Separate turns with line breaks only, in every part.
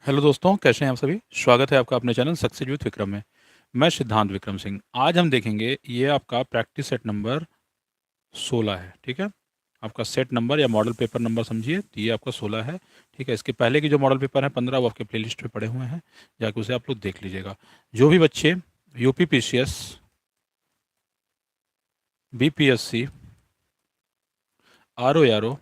Hello दोस्तों, कैसे हैं आप सभी। स्वागत है आपका अपने चैनल सक्सेस विद विक्रम में। मैं सिद्धांत विक्रम सिंह। आज हम देखेंगे, ये आपका प्रैक्टिस सेट नंबर 16 है। ठीक है, आपका सेट नंबर या मॉडल पेपर नंबर समझिए, तो ये आपका 16 है। ठीक है, इसके पहले की जो मॉडल पेपर है 15, वो आपके प्लेलिस्ट में पड़े हुए हैं, जाके उसे आप लोग देख लीजिएगा। जो भी बच्चे यूपी पीसीएस, बीपीएससी, आरओ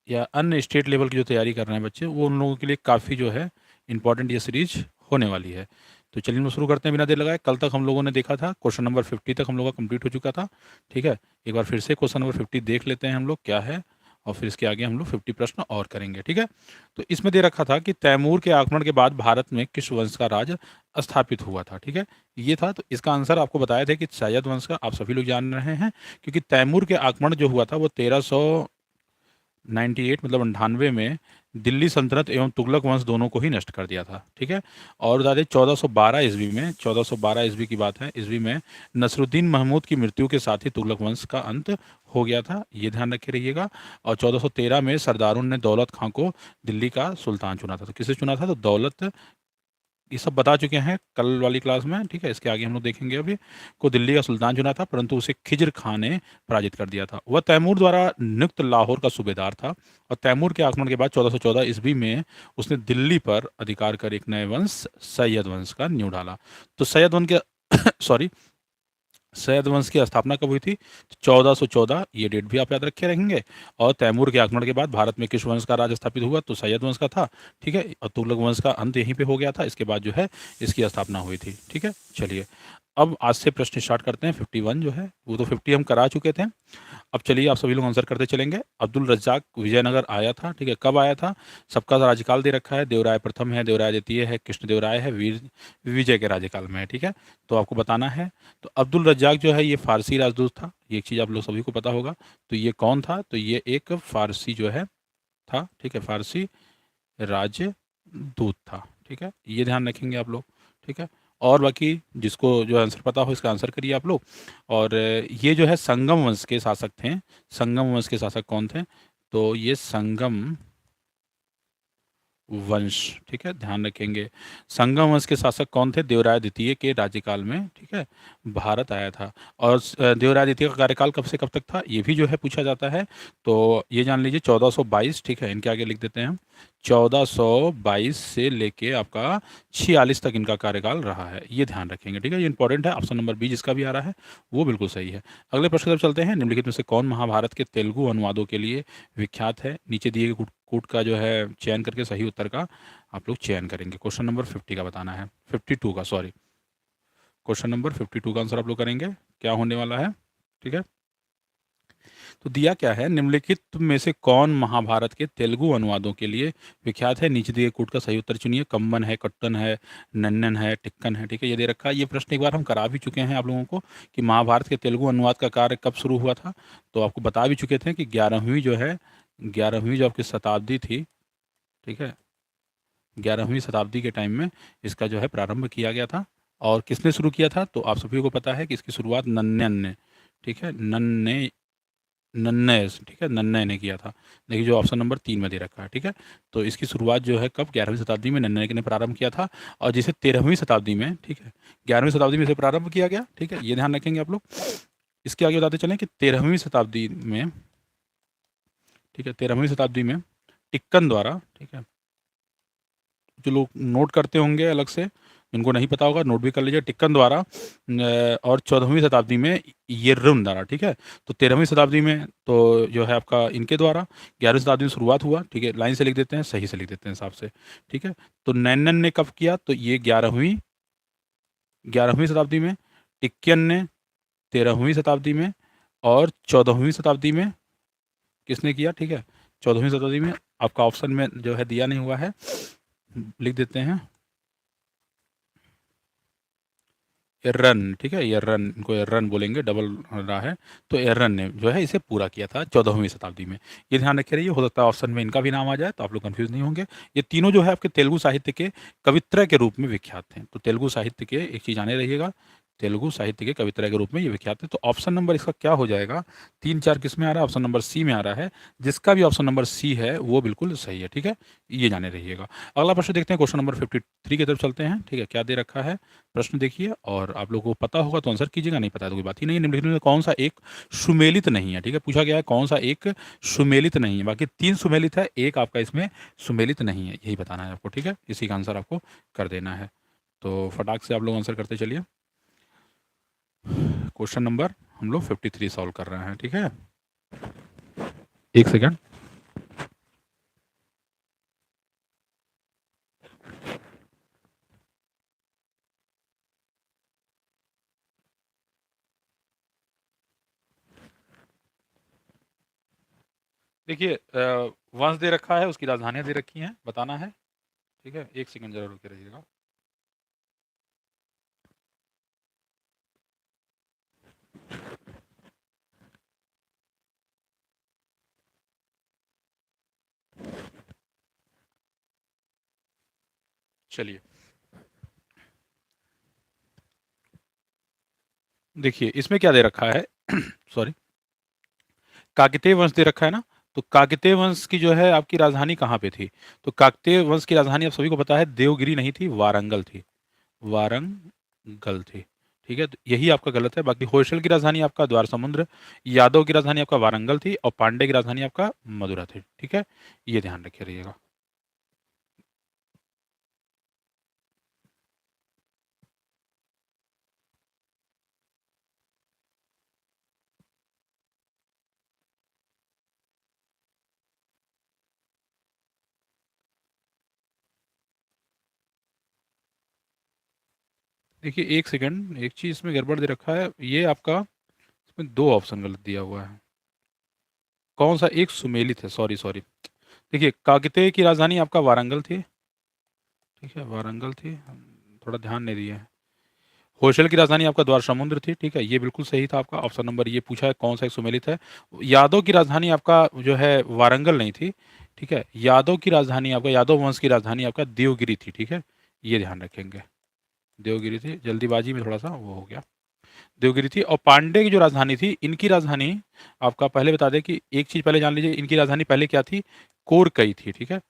या अन्य स्टेट लेवल की जो तैयारी कर रहे हैं बच्चे, वो उन लोगों के लिए काफ़ी जो है इंपॉर्टेंट ये सीरीज होने वाली है। तो चलिए हम शुरू करते हैं बिना देर लगाए। कल तक हम लोगों ने देखा था क्वेश्चन नंबर 50 तक हम लोगों का कंप्लीट हो चुका था। ठीक है, एक बार फिर से क्वेश्चन नंबर 50 देख लेते हैं हम लोग क्या है, और फिर इसके आगे हम लोग 50 प्रश्न और करेंगे। ठीक है, तो इसमें दे रखा था कि तैमूर के आक्रमण के बाद भारत में किस वंश का राज स्थापित हुआ था। ठीक है, ये था। तो इसका आंसर आपको बताया था कि सैयद वंश का, आप सभी लोग जान रहे हैं, क्योंकि तैमूर के आक्रमण जो हुआ था वो 1398 मतलब 98 में दिल्ली सल्तनत एवं तुगलक वंश दोनों को ही नष्ट कर दिया था। ठीक है, और बता दें 1412 ईस्वी में, 1412 ईस्वी की बात है, ईस्वी में नसरुद्दीन महमूद की मृत्यु के साथ ही तुगलक वंश का अंत हो गया था, ये ध्यान रखे रहिएगा। और 1413 में सरदारों ने दौलत खां को दिल्ली का सुल्तान चुना था। तो किसे चुना था? तो दौलत, ये सब बता चुके हैं कल वाली क्लास में। ठीक है, इसके आगे हम लोग देखेंगे। अभी को दिल्ली का सुल्तान चुना था, परंतु उसे खिज्र खां ने पराजित कर दिया था। वह तैमूर द्वारा नियुक्त लाहौर का सूबेदार था, और तैमूर के आक्रमण के बाद 1414 ईस्वी में उसने दिल्ली पर अधिकार कर एक नए वंश सैयद वंश का नींव डाला। तो सैयद वंश के सॉरी, सैयद वंश की स्थापना कब हुई थी? 1414, ये डेट भी आप याद रखे रहेंगे। और तैमूर के आक्रमण के बाद भारत में किस वंश का राज स्थापित हुआ? तो सैयद वंश का था। ठीक है, और तुगलक वंश का अंत यहीं पे हो गया था, इसके बाद जो है इसकी स्थापना हुई थी। ठीक है, चलिए अब आज से प्रश्न स्टार्ट करते हैं। 51 जो है वो तो 50 हम करा चुके थे। अब चलिए आप सभी लोग आंसर करते चलेंगे। अब्दुल रज्जाक विजयनगर आया था। ठीक है, कब आया था? सबका राज्यकाल दे रखा है। देवराय प्रथम है, देवराय द्वितीय है, कृष्णदेवराय है, वीर विजय के राज्यकाल में है। ठीक है, तो आपको बताना है। तो अब्दुल रज्जाक जो है ये फारसी राजदूत था, ये एक चीज़ आप लोग सभी को पता होगा। तो ये कौन था? तो ये एक फारसी जो है था। ठीक है, फारसी राजदूत था। ठीक है, ये ध्यान रखेंगे आप लोग। ठीक है, और बाकी जिसको जो आंसर पता हो इसका आंसर करिए आप लोग। और ये जो है संगम वंश के शासक थे। संगम वंश के शासक कौन थे? तो ये संगम वंश। ठीक है, ध्यान रखेंगे। संगम वंश के शासक कौन थे? देवराय द्वितीय के राज्यकाल में, ठीक है, भारत आया था। और देवराय द्वितीय का कार्यकाल कब से कब तक था, ये भी जो है पूछा जाता है। तो ये जान लीजिए 1422। ठीक है, इनके आगे लिख देते हैं हम 1422 से लेके आपका 46 तक इनका कार्यकाल रहा है, ये ध्यान रखेंगे। ठीक है, ये इंपॉर्टेंट है। ऑप्शन नंबर बी जिसका भी आ रहा है वो बिल्कुल सही है। अगले प्रश्न की तरफ चलते हैं। निम्नलिखित में से कौन महाभारत के तेलुगु अनुवादों के लिए विख्यात है? नीचे दिए गए कूट का जो है चयन करके सही उत्तर का आप लोग चयन करेंगे। क्वेश्चन नंबर 50 का बताना है, 52 का, सॉरी, क्वेश्चन नंबर 52 का आंसर आप लोग करेंगे। क्या होने वाला है? ठीक है, तो दिया क्या है, निम्नलिखित में से कौन महाभारत के तेलुगु अनुवादों के लिए विख्यात है? नीचे दिए कूट का सही उत्तर चुनिए। कम्बन है, कट्टन है, नन्नन है, टिक्कन है। ठीक है, ये दे रखा है। ये प्रश्न एक बार हम करा भी चुके हैं आप लोगों को कि महाभारत के तेलुगु अनुवाद का कार्य कब शुरू हुआ था। तो आपको बता भी चुके थे कि 11वीं जो है, 11वीं जो आपकी शताब्दी थी, ठीक है, 11वीं शताब्दी के टाइम में इसका जो है प्रारंभ किया गया था। और किसने शुरू किया था? तो आप सभी को पता है कि इसकी शुरुआत नन्नन ने, ठीक है, नन्नय, ठीक है, नन्नय ने किया था। देखिए जो ऑप्शन नंबर 3 में दे रखा है। ठीक है, तो इसकी शुरुआत जो है कब? 11वीं शताब्दी में नन्नय ने प्रारंभ किया था, और जिसे 13वीं शताब्दी में, ठीक है, 11वीं शताब्दी में इसे प्रारंभ किया गया। ठीक है, ये ध्यान रखेंगे आप लोग। इसके आगे बताते चलें कि 13वीं शताब्दी में, ठीक है, 13वीं शताब्दी में टिक्कन द्वारा, ठीक है, जो लोग नोट करते होंगे अलग से, जिनको नहीं पता होगा नोट भी कर लीजिए। टिक्कन द्वारा और 14वीं शताब्दी में यर्रुन द्वारा। ठीक है, तो 13वीं शताब्दी में तो जो है आपका इनके द्वारा, 11वीं शताब्दी में शुरुआत हुआ। ठीक है, लाइन से लिख देते हैं, सही से लिख देते हैं हिसाब से। ठीक है, तो नैनन ने कब किया? तो ये 11वीं शताब्दी में, टिक्कन ने 13वीं शताब्दी में, और 14वीं शताब्दी में किसने किया? ठीक है, 14वीं शताब्दी में। आपका ऑप्शन में जो है दिया नहीं हुआ है, लिख देते हैं एर्रन। ठीक है, एर्रन, इनको एर्रन बोलेंगे, डबल रहा है। तो एर्रन ने जो है इसे पूरा किया था 14वीं शताब्दी में। ये ध्यान रखे रहिए, हो सकता है ऑप्शन में इनका भी नाम आ जाए, तो आप लोग कंफ्यूज नहीं होंगे। ये तीनों जो है आपके तेलुगु साहित्य के कवित्रय के रूप में विख्यात हैं। तो तेलुगु साहित्य के एक चीज़ आने रहिएगा, तेलुगु साहित्य के कवित्रय के रूप में ये विख्यात है। तो ऑप्शन नंबर इसका क्या हो जाएगा? 3-4 किस में आ रहा है? ऑप्शन नंबर सी में आ रहा है। जिसका भी ऑप्शन नंबर सी है वो बिल्कुल सही है, ठीक है? ये जाने रहिएगा। अगला प्रश्न देखते हैं, क्वेश्चन नंबर 53 की तरफ चलते हैं, ठीक है? क्या दे रखा है? प्रश्न देखिए और आप लोगों को पता होगा तो आंसर कीजिएगा, नहीं पता है तो कोई बात ही नहीं है। निम्नलिखित में कौन सा एक सुमेलित नहीं है? ठीक है? पूछा गया है कौन सा एक सुमेलित नहीं है। बाकी 3 सुमेलित है, एक आपका इसमें सुमेलित नहीं है, यही बताना है आपको, ठीक है? इसी का आंसर आपको कर देना है। तो फटाक से आप लोग आंसर करते चलिए। क्वेश्चन नंबर हम लोग 53 सॉल्व कर रहे हैं, ठीक है? एक सेकंड। देखिए वंश दे रखा है, उसकी राजधानियां दे रखी हैं, बताना है, ठीक है? एक सेकंड जरा रुके रहिएगा। चलिए, देखिए इसमें क्या दे रखा है सॉरी, काकतीय वंश दे रखा है ना। तो काकतीय वंश की जो है आपकी राजधानी कहाँ पे थी? तो काकतीय वंश की राजधानी आप सभी को पता है देवगिरी नहीं थी, वारंगल थी। वारंगल थी, ठीक है? तो यही आपका गलत है। बाकी होयसल की राजधानी आपका द्वार समुद्र, यादव की राजधानी आपका वारंगल थी और पांडे की राजधानी आपका मदुरा थी, ठीक है? ये ध्यान रखे रहिएगा। देखिए एक सेकंड, एक चीज इसमें गड़बड़ दे रखा है, ये आपका इसमें दो ऑप्शन गलत दिया हुआ है। कौन सा एक सुमेलित है? Sorry sorry. देखिए काकतीय की राजधानी आपका वारंगल थी, ठीक है? वारंगल थी, हम थोड़ा ध्यान नहीं दिए हैं। होयसल की राजधानी आपका द्वार समुद्र थी, ठीक है? ये बिल्कुल सही था आपका। ऑप्शन नंबर ये पूछा है कौन सा एक सुमेलित है। यादव की राजधानी आपका जो है वारंगल नहीं थी, ठीक है? यादव की राजधानी आपका, यादव वंश की राजधानी आपका देवगिरी थी, ठीक है? ये ध्यान रखेंगे, देवगिरी थी, जल्दीबाजी में थोड़ा सा वो हो गया। देवगिरी थी। और पांडे की जो राजधानी थी, इनकी राजधानी आपका पहले बता दें कि एक चीज पहले जान लीजिए, इनकी राजधानी पहले क्या थी? कोरकई थी, ठीक है?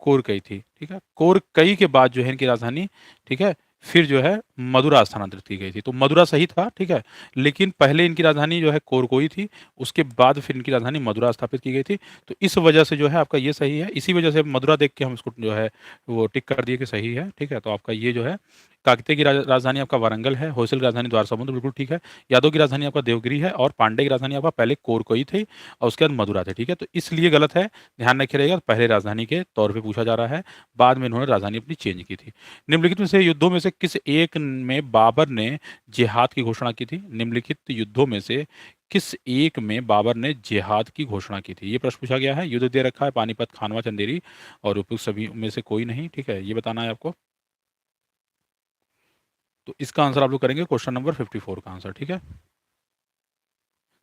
कोरकई थी, ठीक है? कोरकई के बाद जो है इनकी राजधानी, ठीक है, फिर जो है मदुरा स्थानांतरित की गई थी। तो मदुरा सही था, ठीक है? लेकिन पहले इनकी राजधानी जो है कोरकोई थी, उसके बाद फिर इनकी राजधानी मदुरा स्थापित की गई थी। तो इस वजह से जो है आपका ये सही है। इसी वजह से मदुरा देख के हम इसको जो है वो टिक कर दिए कि सही है, ठीक है? तो आपका ये जो है काकतीय की राजधानी आपका वारंगल है, होयसल की राजधानी द्वार समुद्र, बिल्कुल ठीक है। यादव की राजधानी आपका देवगिरी है और पांडे की राजधानी आपका पहले कोरकोई थी और उसके बाद मदुरा थे, ठीक है? तो इसलिए गलत है, ध्यान रखे रहेगा। पहले राजधानी के तौर पे पूछा जा रहा है, बाद में इन्होंने राजधानी अपनी चेंज की थी। निम्नलिखित में से युद्धों में से किस एक में बाबर ने जिहाद की घोषणा की थी? निम्नलिखित युद्धों में से किस एक में बाबर ने जिहाद की घोषणा की थी? ये प्रश्न पूछा गया है। युद्ध दे रखा है पानीपत, खानवा, चंदेरी और उपयुक्त सभी में से कोई नहीं, ठीक है? ये बताना है आपको। तो इसका आंसर आप लोग करेंगे क्वेश्चन नंबर 54 का आंसर, ठीक है?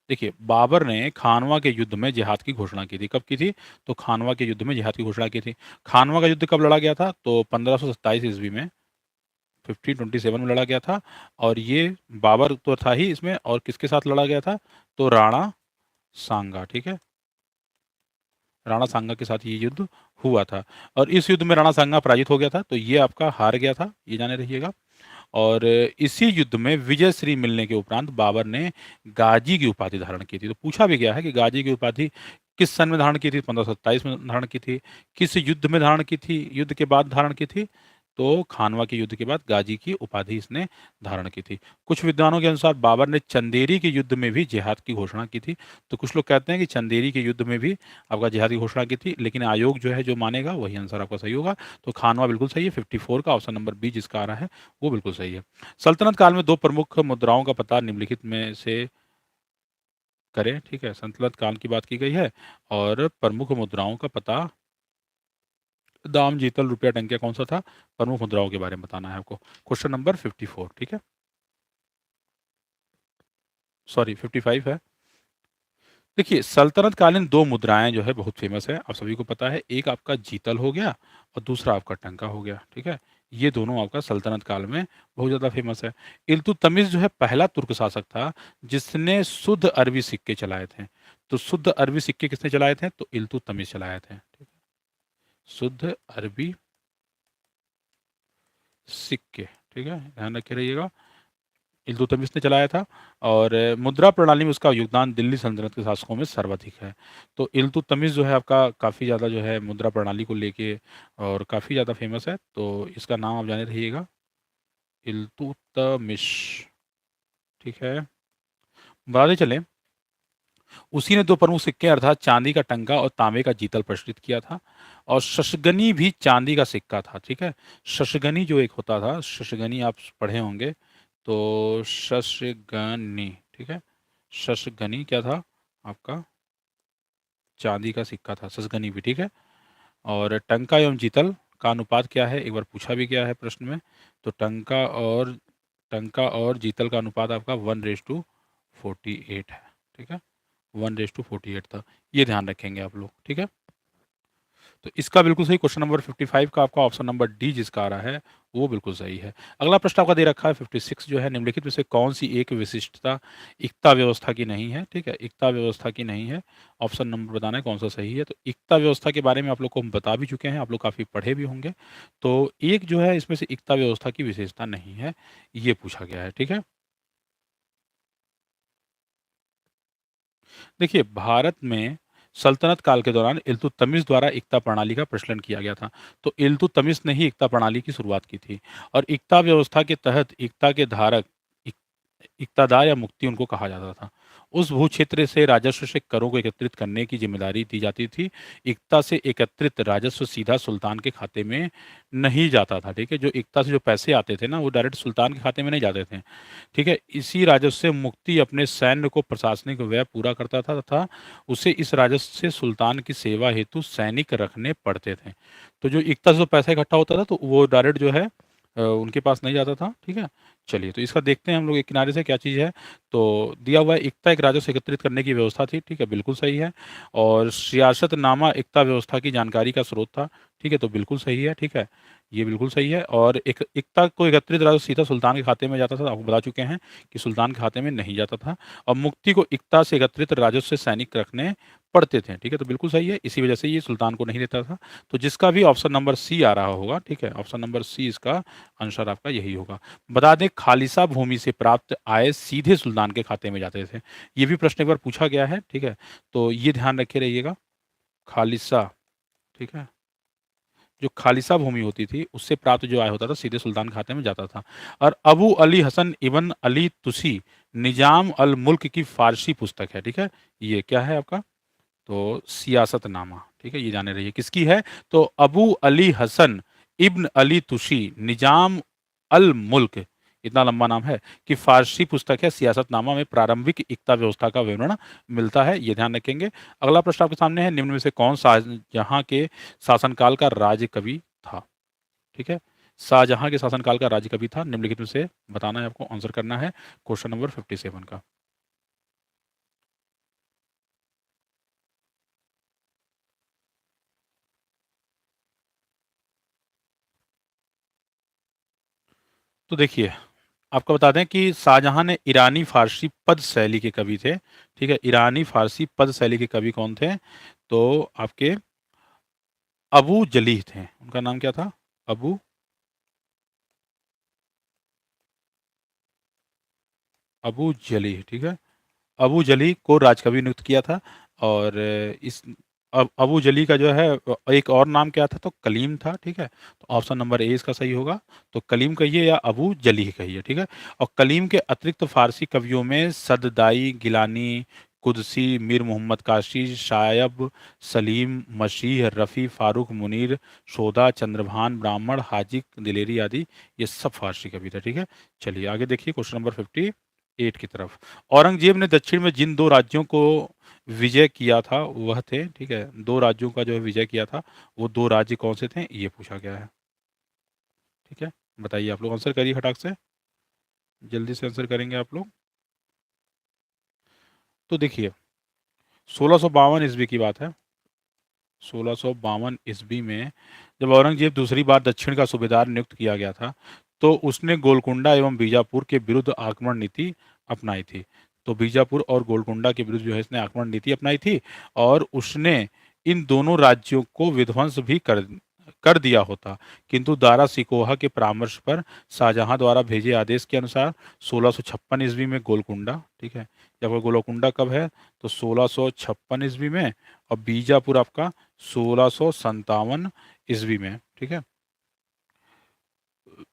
देखिए बाबर ने खानवा के युद्ध में जिहाद की घोषणा की थी। कब की थी? तो खानवा के युद्ध में जिहाद की घोषणा की थी। खानवा का युद्ध कब लड़ा गया था? तो 1527 ईस्वी में, 1527 में लड़ा गया था। और ये बाबर तो था ही इसमें, और किसके साथ लड़ा गया था? तो राणा सांगा, ठीक है? राणा सांगा के साथ ये युद्ध हुआ था और इस युद्ध में राणा सांगा पराजित हो गया था, तो ये आपका हार गया था, ये जाने रहिएगा। और इसी युद्ध में विजय श्री मिलने के उपरांत बाबर ने गाजी की उपाधि धारण की थी। तो पूछा भी गया है कि गाजी की उपाधि किस सन में धारण की थी? 1527 में धारण की थी। किस युद्ध में धारण की थी? युद्ध के बाद धारण की थी। तो खानवा के युद्ध के बाद गाजी की उपाधि इसने धारण की थी। कुछ विद्वानों के अनुसार बाबर ने चंदेरी के युद्ध में भी जिहाद की घोषणा की थी। तो कुछ लोग कहते हैं कि चंदेरी के युद्ध में भी आपका जिहाद की घोषणा की थी, लेकिन आयोग जो है जो मानेगा वही आंसर आपका सही होगा। तो खानवा बिल्कुल सही है। 54 का ऑप्शन नंबर बी जिसका आ रहा है वो बिल्कुल सही है। सल्तनत काल में दो प्रमुख मुद्राओं का पता निम्नलिखित में से करें, ठीक है? सल्तनत काल की बात की गई है और प्रमुख मुद्राओं का पता, दाम, जीतल, रुपया, टंकिया कौन सा था? प्रमुख मुद्राओं के बारे में बताना है आपको। क्वेश्चन नंबर 54, ठीक है? सॉरी 55 है। देखिए सल्तनत कालीन दो मुद्राएं जो है बहुत फेमस है, आप सभी को पता है। एक आपका जीतल हो गया और दूसरा आपका टंका हो गया, ठीक है? ये दोनों आपका सल्तनत काल में बहुत ज़्यादा फेमस है। इल्तुतमिश जो है पहला तुर्क शासक था जिसने शुद्ध अरबी सिक्के चलाए थे। तो शुद्ध अरबी सिक्के किसने चलाए थे? तो इल्तुतमिश चलाए थे। ठीक है? शुद्ध अरबी सिक्के, ठीक है, ध्यान रखे रहिएगा, इल्तुतमिश ने चलाया था। और मुद्रा प्रणाली में उसका योगदान दिल्ली सल्तनत के शासकों में सर्वाधिक है। तो इल्तुतमिश जो है आपका काफ़ी ज़्यादा जो है मुद्रा प्रणाली को लेके और काफ़ी ज़्यादा फेमस है। तो इसका नाम आप जाने रहिएगा, इल्तुतमिश। ठीक है, बताते चलें, उसी ने दो प्रमुख सिक्के अर्थात चांदी का टंका और तांबे का जीतल प्रचलित किया था। और शशगनी भी चांदी का सिक्का था। ठीक है, शशगनी जो एक होता था, शशगनी आप पढ़े होंगे, तो शशगनी, ठीक है, शशगनी क्या था आपका? चांदी का सिक्का था शशगनी भी। ठीक है, और टंका एवं जीतल का अनुपात क्या है, एक बार पूछा भी गया है प्रश्न में। तो टंका और जीतल का अनुपात आपका 1:48 है। ठीक है, 1:48 था। ये ध्यान रखेंगे आप लोग। ठीक है, तो इसका बिल्कुल सही क्वेश्चन नंबर 55 का आपका ऑप्शन नंबर डी जिसका आ रहा है वो बिल्कुल सही है। अगला प्रश्न आपका दे रखा है 56 जो है, निम्नलिखित में से कौन सी एक विशिष्टता इक्ता व्यवस्था की नहीं है? ठीक है, इक्ता व्यवस्था की नहीं है। ऑप्शन नंबर बताना है कौन सा सही है। तो इक्ता व्यवस्था के बारे में आप लोग को हम बता भी चुके हैं, आप लोग काफ़ी पढ़े भी होंगे। तो एक जो है इसमें से इक्ता व्यवस्था की विशेषता नहीं है, ये पूछा गया है। ठीक है, देखिए, भारत में सल्तनत काल के दौरान इल्तुतमिश द्वारा इक्ता प्रणाली का प्रचलन किया गया था। तो इल्तुतमिश ने ही इक्ता प्रणाली की शुरुआत की थी। और इक्ता व्यवस्था के तहत इक्ता के धारक इक्तादार या मुक्ति उनको कहा जाता था। उस भूक्षेत्र से राजस्व से करों को एकत्रित करने की जिम्मेदारी दी जाती थी। इक्ता से एकत्रित राजस्व सीधा सुल्तान के खाते में नहीं जाता था। ठीक है, जो इक्ता से जो पैसे आते थे ना, वो डायरेक्ट सुल्तान के खाते में नहीं जाते थे। ठीक है, इसी राजस्व से मुक्ति अपने सैन्य को प्रशासनिक व्यय पूरा करता था तथा उसे इस राजस्व से सुल्तान की सेवा हेतु सैनिक रखने पड़ते थे। तो जो इक्ता से जो पैसा इकट्ठा होता था तो वो डायरेक्ट जो है उनके पास नहीं जाता था। ठीक है, चलिए तो इसका देखते हैं हम लोग एक किनारे से क्या चीज़ है। तो दिया हुआ है इक्ता एक राजस्व एकत्रित करने की व्यवस्था थी। ठीक है, बिल्कुल सही है। और सियासतनामा इक्ता व्यवस्था की जानकारी का स्रोत था। ठीक है, तो बिल्कुल सही है। ठीक है, ये बिल्कुल सही है। और एक इक्ता को एकत्रित राजस्व सीधा सुल्तान के खाते में जाता था, आपको बता चुके हैं कि सुल्तान के खाते में नहीं जाता था। और मुक्ति को इक्ता से एकत्रित राजस्व से सैनिक रखने पड़ते थे। ठीक है, तो बिल्कुल सही है, इसी वजह से ये सुल्तान को नहीं देता था। तो जिसका भी ऑप्शन नंबर सी आ रहा होगा, ठीक है, ऑप्शन नंबर सी इसका आंसर आपका यही होगा। बता दें, खालिसा भूमि से प्राप्त आय सीधे सुल्तान के खाते में जाते थे। ये भी प्रश्न एक बार पूछा गया है। ठीक है, तो ये ध्यान रखे रहिएगा, खालिसा। ठीक है, जो खालिसा भूमि होती थी उससे प्राप्त जो आय होता था सीधे सुल्तान खाते में जाता था। और अबू अली हसन इब्न अली तुसी निजाम अल मुल्क की फारसी पुस्तक है। ठीक है, ये क्या है आपका? तो सियासतनामा। ठीक है, ये जाने रहिए किसकी है। तो अबू अली हसन इब्न अली तुशी निजाम अल मुल्क, इतना लंबा नाम है, कि फारसी पुस्तक है। सियासतनामा में प्रारंभिक इक्ता व्यवस्था का विवरण मिलता है, ये ध्यान रखेंगे। अगला प्रश्न आपके सामने है, निम्न में से कौन शाहजहां के शासनकाल का राज्य कवि था? ठीक है, शाहजहां के शासनकाल का राज्य कवि था, निम्नलिखित में से बताना है आपको, आंसर करना है क्वेश्चन नंबर 57 का। तो देखिए, आपको बता दें कि शाहजहां ने ईरानी फारसी पद शैली के कवि थे। ठीक है, ईरानी फारसी पद शैली के कवि कौन थे? तो आपके अबू जलीह थे। उनका नाम क्या था? अबू अबू जलीह। ठीक है, अबू जली को राजकवि नियुक्त किया था। और इस अबू जली का जो है एक और नाम क्या था? तो कलीम था। ठीक है, तो ऑप्शन नंबर ए इसका सही होगा। तो कलीम कहिए या अबू जली कहिए। ठीक है, और कलीम के अतिरिक्त फारसी कवियों में सददाई, गिलानी, कुदसी, मीर मोहम्मद काशी, शायब, सलीम, मसीह, रफ़ी, फारूक मुनीर, शोधा, चंद्रभान ब्राह्मण, हाजिक दिलेरी आदि, ये सब फारसी कवि थे। ठीक है, चलिए आगे देखिए क्वेश्चन नंबर 58 की तरफ। औरंगजेब ने दक्षिण में जिन दो राज्यों को विजय किया था वह थे, ठीक है, दो राज्यों का जो है विजय किया था, वो दो राज्य कौन से थे, ये पूछा गया है। ठीक है, बताइए आप लोग, आंसर करिए फटाक से, जल्दी से आंसर करेंगे आप लोग। तो देखिए, 1652 ईस्वी की बात है। 1652 ईस्वी में जब औरंगजेब दूसरी बार दक्षिण का सूबेदार नियुक्त किया गया था, तो उसने गोलकुंडा एवं बीजापुर के विरुद्ध आक्रमण नीति अपनाई थी। तो बीजापुर और गोलकुंडा के विरुद्ध जो है इसने आक्रमण नीति अपनाई थी, और उसने इन दोनों राज्यों को विध्वंस भी कर कर दिया होता, किंतु दारा सिकोहा के परामर्श पर शाहजहां द्वारा भेजे आदेश के अनुसार 1656 ईस्वी में गोलकुंडा, ठीक है, जब गोलकुंडा कब है, तो 1656 ईस्वी में, और बीजापुर आपका 1657 ईस्वी में, ठीक है,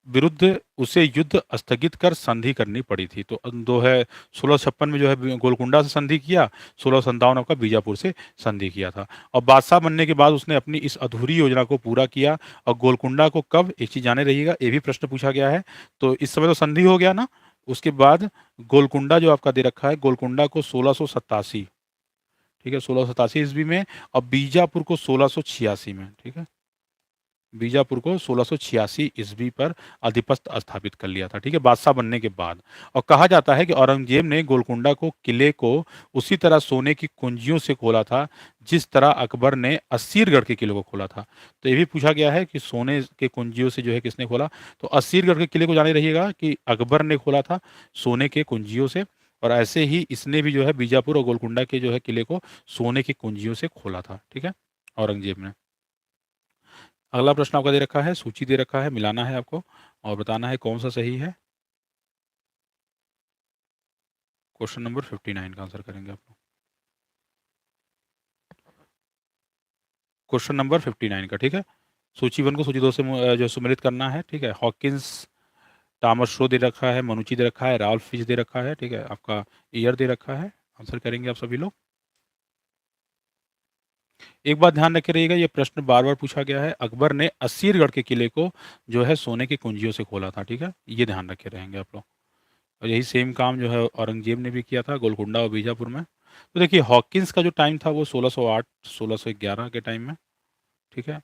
विरुद्ध उसे युद्ध स्थगित कर संधि करनी पड़ी थी। तो दो है 1656 में जो है गोलकुंडा से संधि किया, 1657 आपका बीजापुर से संधि किया था। और बादशाह बनने के बाद उसने अपनी इस अधूरी योजना को पूरा किया। और गोलकुंडा को कब, एक चीज जाने रहिएगा, ये भी प्रश्न पूछा गया है। तो इस समय तो संधि हो गया ना, उसके बाद गोलकुंडा जो आपका दे रखा है, गोलकुंडा को 1687, ठीक है, 1687 ईस्वी में, और बीजापुर को 1686 में, ठीक है, बीजापुर को 1686 ईस्वी पर आधिपत्य स्थापित कर लिया था, ठीक है, बादशाह बनने के बाद। और कहा जाता है कि औरंगजेब ने गोलकुंडा को किले को उसी तरह सोने की कुंजियों से खोला था जिस तरह अकबर ने असीरगढ़ के किले को खोला था। तो ये भी पूछा गया है कि सोने के कुंजियों से जो है किसने खोला, तो असीरगढ़ के किले को जाने रहिएगा कि अकबर ने खोला था सोने के कुंजियों से। और ऐसे ही इसने भी जो है बीजापुर और गोलकुंडा के जो है किले को सोने की कुंजियों से खोला था, ठीक है, औरंगजेब ने। अगला प्रश्न आपका दे रखा है, सूची दे रखा है, मिलाना है आपको और बताना है कौन सा सही है। क्वेश्चन नंबर 59 का आंसर करेंगे आप लोग, क्वेश्चन नंबर 59 का, ठीक है। सूची वन को सूची दो से जो सुमेलित करना है, ठीक है। हॉकिंस, टॉमस शो दे रखा है, मनुची दे रखा है, राल्फ फिश दे रखा है, ठीक है, आपका ईयर दे रखा है। आंसर करेंगे आप सभी लोग। एक बात ध्यान रखे रहिएगा, ये प्रश्न बार बार पूछा गया है, अकबर ने असीरगढ़ के किले को जो है सोने की कुंजियों से खोला था, ठीक है, ये ध्यान रखे रहेंगे आप लोग। और यही सेम काम जो है औरंगजेब ने भी किया था गोलकुंडा और बीजापुर में। तो देखिए हॉकिंस का जो टाइम था वो 1608 1611 के टाइम में, ठीक है।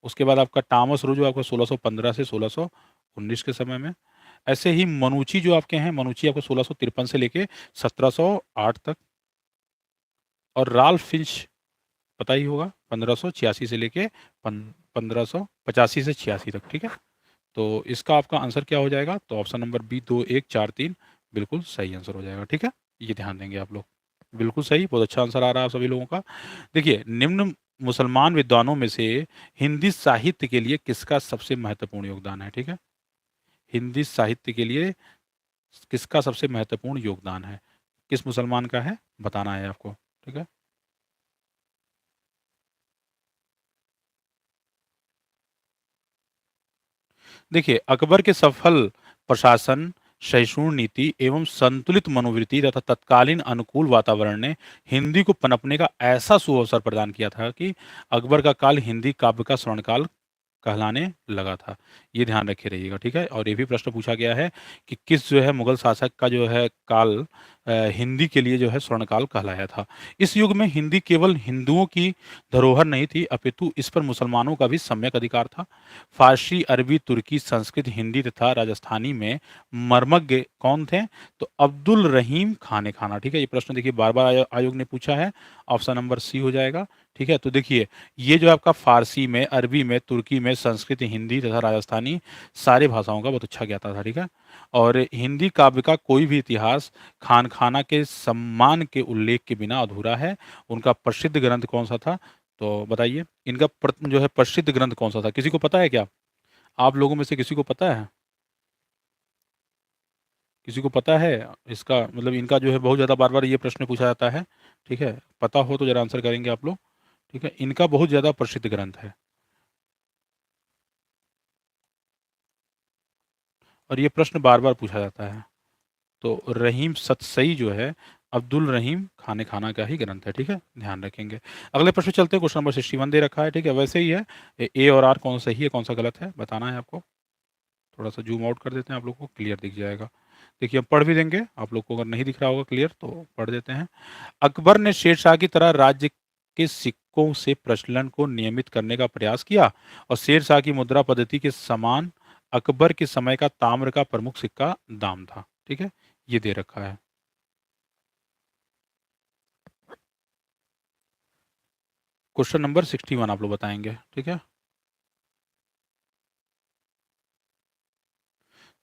उसके बाद आपका टॉमस रो जो आपका 1615 से 1619 के समय में। ऐसे ही मनुची जो आपके हैं, मनुची आपको 1653 से लेके 1708 तक। और राल्फ फिंच पता ही होगा, 1586 से लेके 1585 से 86 तक, ठीक है। तो इसका आपका आंसर क्या हो जाएगा, तो ऑप्शन नंबर बी 2143 बिल्कुल सही आंसर हो जाएगा, ठीक है। ये ध्यान देंगे आप लोग। बिल्कुल सही, बहुत अच्छा आंसर आ रहा है आप सभी लोगों का। देखिए निम्न मुसलमान विद्वानों में से हिंदी साहित्य के लिए किसका सबसे महत्वपूर्ण योगदान है, ठीक है। हिंदी साहित्य के लिए किसका सबसे महत्वपूर्ण योगदान है, किस मुसलमान का है बताना है आपको, ठीक है। देखिए अकबर के सफल प्रशासन, सहिष्णु नीति एवं संतुलित मनोवृत्ति तथा तत्कालीन अनुकूल वातावरण ने हिंदी को पनपने का ऐसा सुअवसर प्रदान किया था कि अकबर का काल हिंदी काव्य का स्वर्णकाल कहलाने लगा था। ये ध्यान रखे रहिएगा, ठीक है। और ये भी प्रश्न पूछा गया है कि किस जो है मुगल शासक का जो है काल हिंदी के लिए जो है स्वर्णकाल कहलाया था। इस युग में हिंदी केवल हिंदुओं की धरोहर नहीं थी, अपितु इस पर मुसलमानों का भी सम्यक अधिकार था। फारसी, अरबी, तुर्की, संस्कृत, हिंदी तथा राजस्थानी में मर्मज्ञ कौन थे, तो अब्दुल रहीम खाने खाना, ठीक है। ये प्रश्न देखिए बार बार आयोग ने पूछा है, ऑप्शन नंबर सी हो जाएगा, ठीक है। तो देखिए ये जो आपका फारसी में, अरबी में, तुर्की में, संस्कृत, हिंदी तथा राजस्थानी सारी भाषाओं का बहुत अच्छा ज्ञाता था, ठीक है। और हिंदी काव्य का कोई भी इतिहास खान खाना के सम्मान के उल्लेख के बिना अधूरा है। उनका प्रसिद्ध ग्रंथ कौन सा था, तो बताइए इनका जो है प्रसिद्ध ग्रंथ कौन सा था, किसी को पता है क्या, आप लोगों में से किसी को पता है, किसी को पता है इसका मतलब इनका जो है बहुत ज़्यादा बार बार ये प्रश्न पूछा जाता है, ठीक है। पता हो तो जरा आंसर करेंगे आप लोग, ठीक है। इनका बहुत ज़्यादा प्रसिद्ध ग्रंथ है और ये प्रश्न बार बार पूछा जाता है। तो रहीम सतसई जो है अब्दुल रहीम खाने खाना का ही ग्रंथ है, ठीक है, ध्यान रखेंगे। अगले प्रश्न चलते हैं, क्वेश्चन नंबर 61 दे रखा है, ठीक है, वैसे ही है। ए और आर कौन सा सही है कौन सा गलत है बताना है आपको। थोड़ा सा जूम आउट कर देते हैं, आप लोग को क्लियर दिख जाएगा। देखिए अब पढ़ भी देंगे आप लोग को, अगर नहीं दिख रहा होगा क्लियर तो पढ़ देते हैं। अकबर ने शेरशाह की तरह राज्य के सिक्कों से प्रचलन को नियमित करने का प्रयास किया और शेरशाह की मुद्रा पद्धति के समान अकबर के समय का ताम्र का प्रमुख सिक्का दाम था, ठीक है, ये दे रखा है। क्वेश्चन नंबर 61 आप लोग बताएंगे, ठीक है।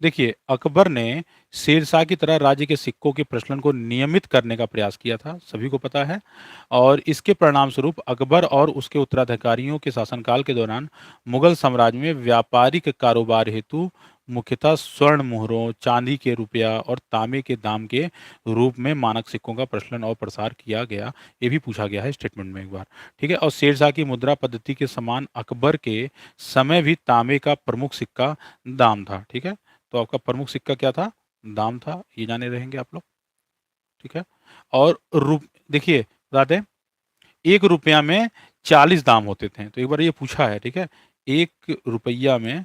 देखिए, अकबर ने शेरशाह की तरह राज्य के सिक्कों के प्रचलन को नियमित करने का प्रयास किया था, सभी को पता है। और इसके परिणाम स्वरूप अकबर और उसके उत्तराधिकारियों के शासनकाल के दौरान मुगल साम्राज्य में व्यापारिक कारोबार हेतु मुख्यतः स्वर्ण मुहरों, चांदी के रुपया और तांबे के दाम के रूप में मानक सिक्कों का प्रचलन और प्रसार किया गया। ये भी पूछा गया है स्टेटमेंट में एक बार, ठीक है। और शेरशाह की मुद्रा पद्धति के समान अकबर के समय भी तांबे का प्रमुख सिक्का दाम था, ठीक है। तो आपका प्रमुख सिक्का क्या था? दाम था, ये जाने रहेंगे आप लोग, ठीक है। और देखिए बता दें, 1 रुपया में 40 दाम होते थे, तो एक बार ये पूछा है, ठीक है। 1 रुपया में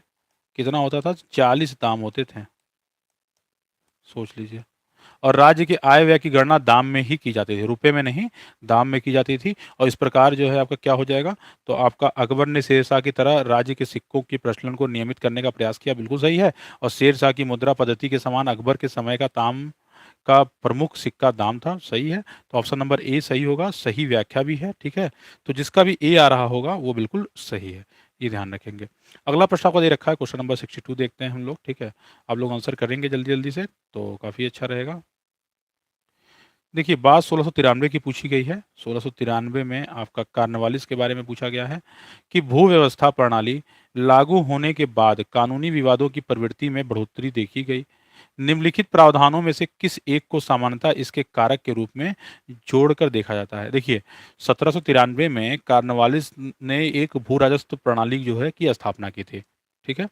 कितना होता था? 40 दाम होते थे, सोच लीजिए। और राज्य के आय व्यय की गणना दाम में ही की जाती थी, रुपए में नहीं, दाम में की जाती थी। और इस प्रकार जो है आपका क्या हो जाएगा, तो आपका अकबर ने शेरशाह की तरह राज्य के सिक्कों के प्रचलन को नियमित करने का प्रयास किया, बिल्कुल सही है। और शेरशाह की मुद्रा पद्धति के समान अकबर के समय का ताम का प्रमुख सिक्का दाम था, सही है। तो ऑप्शन नंबर ए सही होगा, सही व्याख्या भी है, ठीक है। तो जिसका भी ए आ रहा होगा वो बिल्कुल सही है, ये ध्यान रखेंगे। अगला प्रश्न आपको दे रखा है, क्वेश्चन नंबर 62 देखते हैं हम लोग, ठीक है। आप लोग आंसर करेंगे जल्दी जल्दी से तो काफ़ी अच्छा रहेगा। देखिए, बात 1693 की पूछी गई है। 1693 में आपका कार्नवालिस के बारे में पूछा गया है कि भू व्यवस्था प्रणाली लागू होने के बाद कानूनी विवादों की प्रवृत्ति में बढ़ोतरी देखी गई। निम्नलिखित प्रावधानों में से किस एक को सामान्यतः इसके कारक के रूप में जोड़कर देखा जाता है? देखिए, 1793 में कार्नवालिस ने एक भू राजस्व प्रणाली जो है की स्थापना की थी, ठीक है।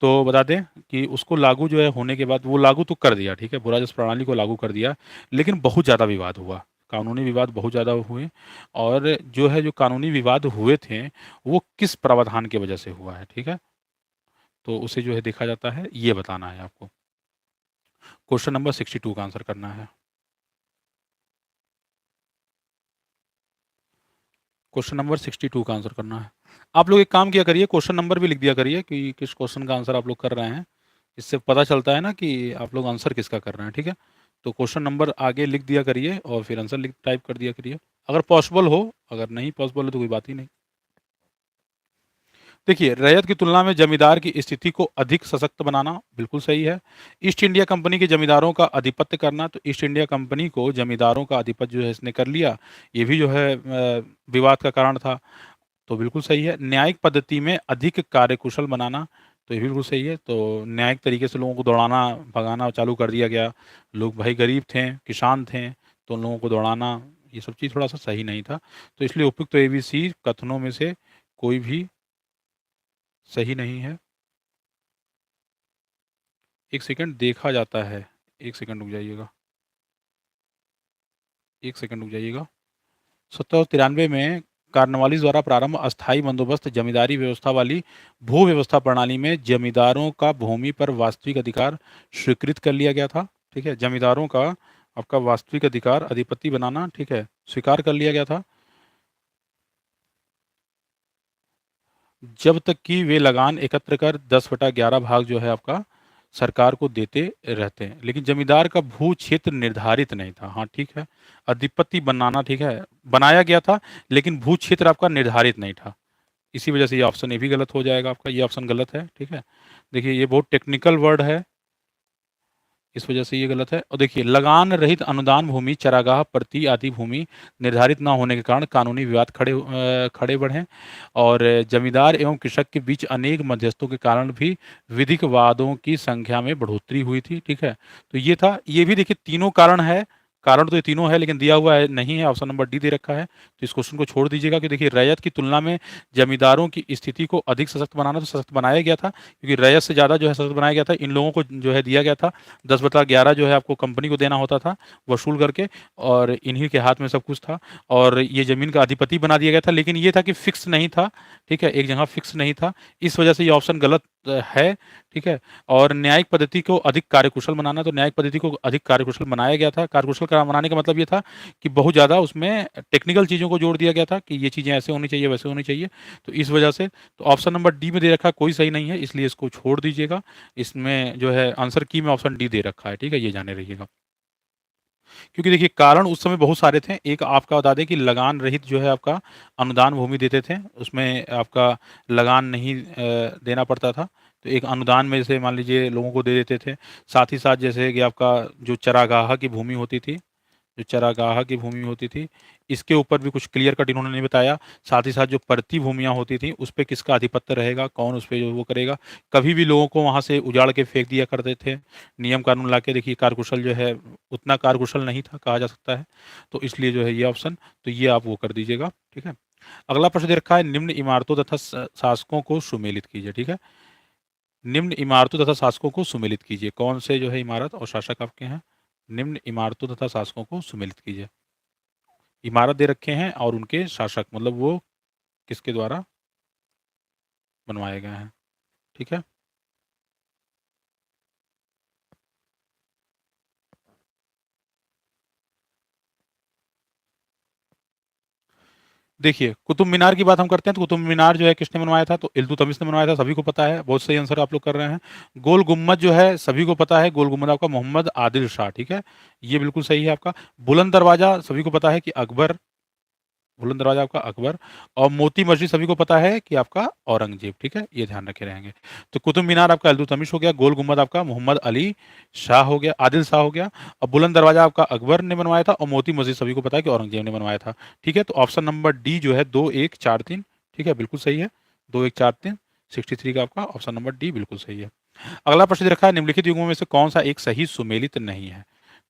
तो बता दें कि उसको लागू जो है होने के बाद वो लागू तो कर दिया, ठीक है, भू-राजस्व प्रणाली को लागू कर दिया, लेकिन बहुत ज़्यादा विवाद हुआ, कानूनी विवाद बहुत ज़्यादा हुए। और जो है जो कानूनी विवाद हुए थे, वो किस प्रावधान की वजह से हुआ है, ठीक है? तो उसे जो है देखा जाता है, ये बताना है आपको। क्वेश्चन नंबर 62 का आंसर करना है। क्वेश्चन नंबर 62 का आंसर करना है। आप लोग एक काम किया करिए, क्वेश्चन नंबर भी लिख दिया करिए कि किस क्वेश्चन का आंसर आप लोग कर रहे हैं। इससे पता चलता है ना कि आप लोग आंसर किसका कर रहे हैं, ठीक है। तो क्वेश्चन नंबर आगे लिख दिया करिए और फिर आंसर लिख टाइप कर दिया करिए, अगर पॉसिबल हो। अगर नहीं पॉसिबल है तो कोई बात ही नहीं। देखिए, रैयत की तुलना में जमींदार की स्थिति को अधिक सशक्त बनाना, बिल्कुल सही है। ईस्ट इंडिया कंपनी के जमींदारों का आधिपत्य करना, तो ईस्ट इंडिया कंपनी को जमींदारों का आधिपत्य जो है इसने कर लिया, ये भी जो है विवाद का कारण था, तो बिल्कुल सही है। न्यायिक पद्धति में अधिक कार्यकुशल बनाना, तो ये भी बिल्कुल सही है। तो न्यायिक तरीके से लोगों को दौड़ाना भगाना चालू कर दिया गया। लोग भाई गरीब थे, किसान थे, तो उन लोगों को दौड़ाना, ये सब चीज़ थोड़ा सा सही नहीं था। तो इसलिए उपयुक्त तो एबीसी कथनों में से कोई भी सही नहीं है। एक सेकंड देखा जाता है, एक सेकंड रुक जाइएगा, एक सेकंड रुक जाइएगा। 1793 में कार्नवालिस द्वारा प्रारंभ अस्थायी बंदोबस्त जमींदारी व्यवस्था वाली भू व्यवस्था प्रणाली में जमींदारों का भूमि पर वास्तविक अधिकार स्वीकृत कर लिया गया था, ठीक है। जमींदारों का आपका वास्तविक अधिकार अधिपति बनाना, ठीक है, स्वीकार कर लिया गया था, जब तक कि वे लगान एकत्र कर 10/11 भाग जो है आपका सरकार को देते रहते हैं। लेकिन जमींदार का भू क्षेत्र निर्धारित नहीं था, हाँ ठीक है। अधिपति बनाना, ठीक है, बनाया गया था, लेकिन भू क्षेत्र आपका निर्धारित नहीं था। इसी वजह से ये ऑप्शन ए भी गलत हो जाएगा आपका, ये ऑप्शन गलत है, ठीक है। देखिए, ये बहुत टेक्निकल वर्ड है, इस वजह से ये गलत है। और देखिए, लगान रहित अनुदान भूमि, चरागाह, प्रति आदि भूमि निर्धारित न होने के कारण कानूनी विवाद खड़े बढ़े। और जमींदार एवं कृषक के बीच अनेक मध्यस्थों के कारण भी विधिक वादों की संख्या में बढ़ोतरी हुई थी, ठीक है। तो ये था, ये भी देखिए तीनों कारण है, कारण तो ये तीनों है, लेकिन दिया हुआ है नहीं है, ऑप्शन नंबर डी दे रखा है। तो इस क्वेश्चन को छोड़ दीजिएगा कि देखिए, रैयत की तुलना में जमींदारों की स्थिति को अधिक सशक्त बनाना, तो सशक्त बनाया गया था, क्योंकि रैयत से ज़्यादा जो है सशक्त बनाया गया था। इन लोगों को जो है दिया गया था 10/11 जो है आपको कंपनी को देना होता था वसूल करके, और इन्हीं के हाथ में सब कुछ था। और ये ज़मीन का अधिपति बना दिया गया था, लेकिन ये था कि फिक्स नहीं था, ठीक है, एक जगह फिक्स नहीं था। इस वजह से ये ऑप्शन गलत है, ठीक है। और न्यायिक पद्धति को अधिक कार्यकुशल बनाना, तो न्यायिक पद्धति को अधिक कार्यकुशल बनाया गया था। कार्यकुशल बनाने का मतलब ये था कि बहुत ज़्यादा उसमें टेक्निकल चीज़ों को जोड़ दिया गया था कि ये चीज़ें ऐसे होनी चाहिए, वैसे होनी चाहिए। तो इस वजह से तो ऑप्शन नंबर डी में दे रखा कोई सही नहीं है, इसलिए इसको छोड़ दीजिएगा। इसमें जो है आंसर की में ऑप्शन डी दे रखा है, ठीक है, ये जाने रहिएगा। क्योंकि देखिए कारण उस समय बहुत सारे थे। एक आपका बता दें कि लगान रहित जो है आपका अनुदान भूमि देते थे, उसमें आपका लगान नहीं देना पड़ता था। तो एक अनुदान में जैसे मान लीजिए लोगों को दे देते थे। साथ ही साथ जैसे कि आपका जो चरागाह की भूमि होती थी, जो चरागाह की भूमि होती थी, इसके ऊपर भी कुछ क्लियर कट इन्होंने नहीं बताया। साथ ही साथ जो परती भूमियाँ होती थी, उस पे किसका आधिपत्य रहेगा, कौन उस पे जो वो करेगा। कभी भी लोगों को वहाँ से उजाड़ के फेंक दिया करते थे, नियम कानून ला के। देखिए कार्यकुशल जो है उतना कार्यकुशल नहीं था कहा जा सकता है, तो इसलिए जो है ये ऑप्शन, तो ये आप वो कर दीजिएगा, ठीक है। अगला प्रश्न दे रखा है, निम्न इमारतों तथा शासकों को सुमेलित कीजिए, ठीक है। निम्न इमारतों तथा शासकों को सुमेलित कीजिए, कौन से जो है इमारत और शासक आपके हैं। निम्न इमारतों तथा शासकों को सुमेलित कीजिए। इमारत दे रखे हैं और उनके शासक, मतलब वो किसके द्वारा बनवाए गए हैं, ठीक है। देखिए कुतुब मीनार की बात हम करते हैं, तो कुतुब मीनार जो है किसने बनवाया था, तो इल्तुतमिश ने बनवाया था, सभी को पता है। बहुत सही आंसर आप लोग कर रहे हैं। गोल गुम्बद जो है सभी को पता है, गोल गुम्बद आपका मोहम्मद आदिल शाह, ठीक है, ये बिल्कुल सही है आपका। बुलंद दरवाजा सभी को पता है कि अकबर, बुलंद दरवाजा आपका अकबर। और मोती मस्जिद सभी को पता है कि आपका औरंगजेब, ठीक है, ये ध्यान रखे रहेंगे। तो कुतुब मीनार आपका इल्तुतमिश हो गया, गोल गुम्बद आपका मोहम्मद अली शाह हो गया, आदिल शाह हो गया, और बुलंद दरवाजा आपका अकबर ने बनवाया था, और मोती मस्जिद सभी को पता है कि औरंगजेब ने बनवाया था, ठीक है। तो ऑप्शन नंबर डी जो है 2143, ठीक है, बिल्कुल सही है। 2143 63 का आपका ऑप्शन नंबर डी बिल्कुल सही है। अगला प्रश्न दे रखा है, निम्नलिखित युग्मों में से कौन सा एक सही सुमेलित नहीं है,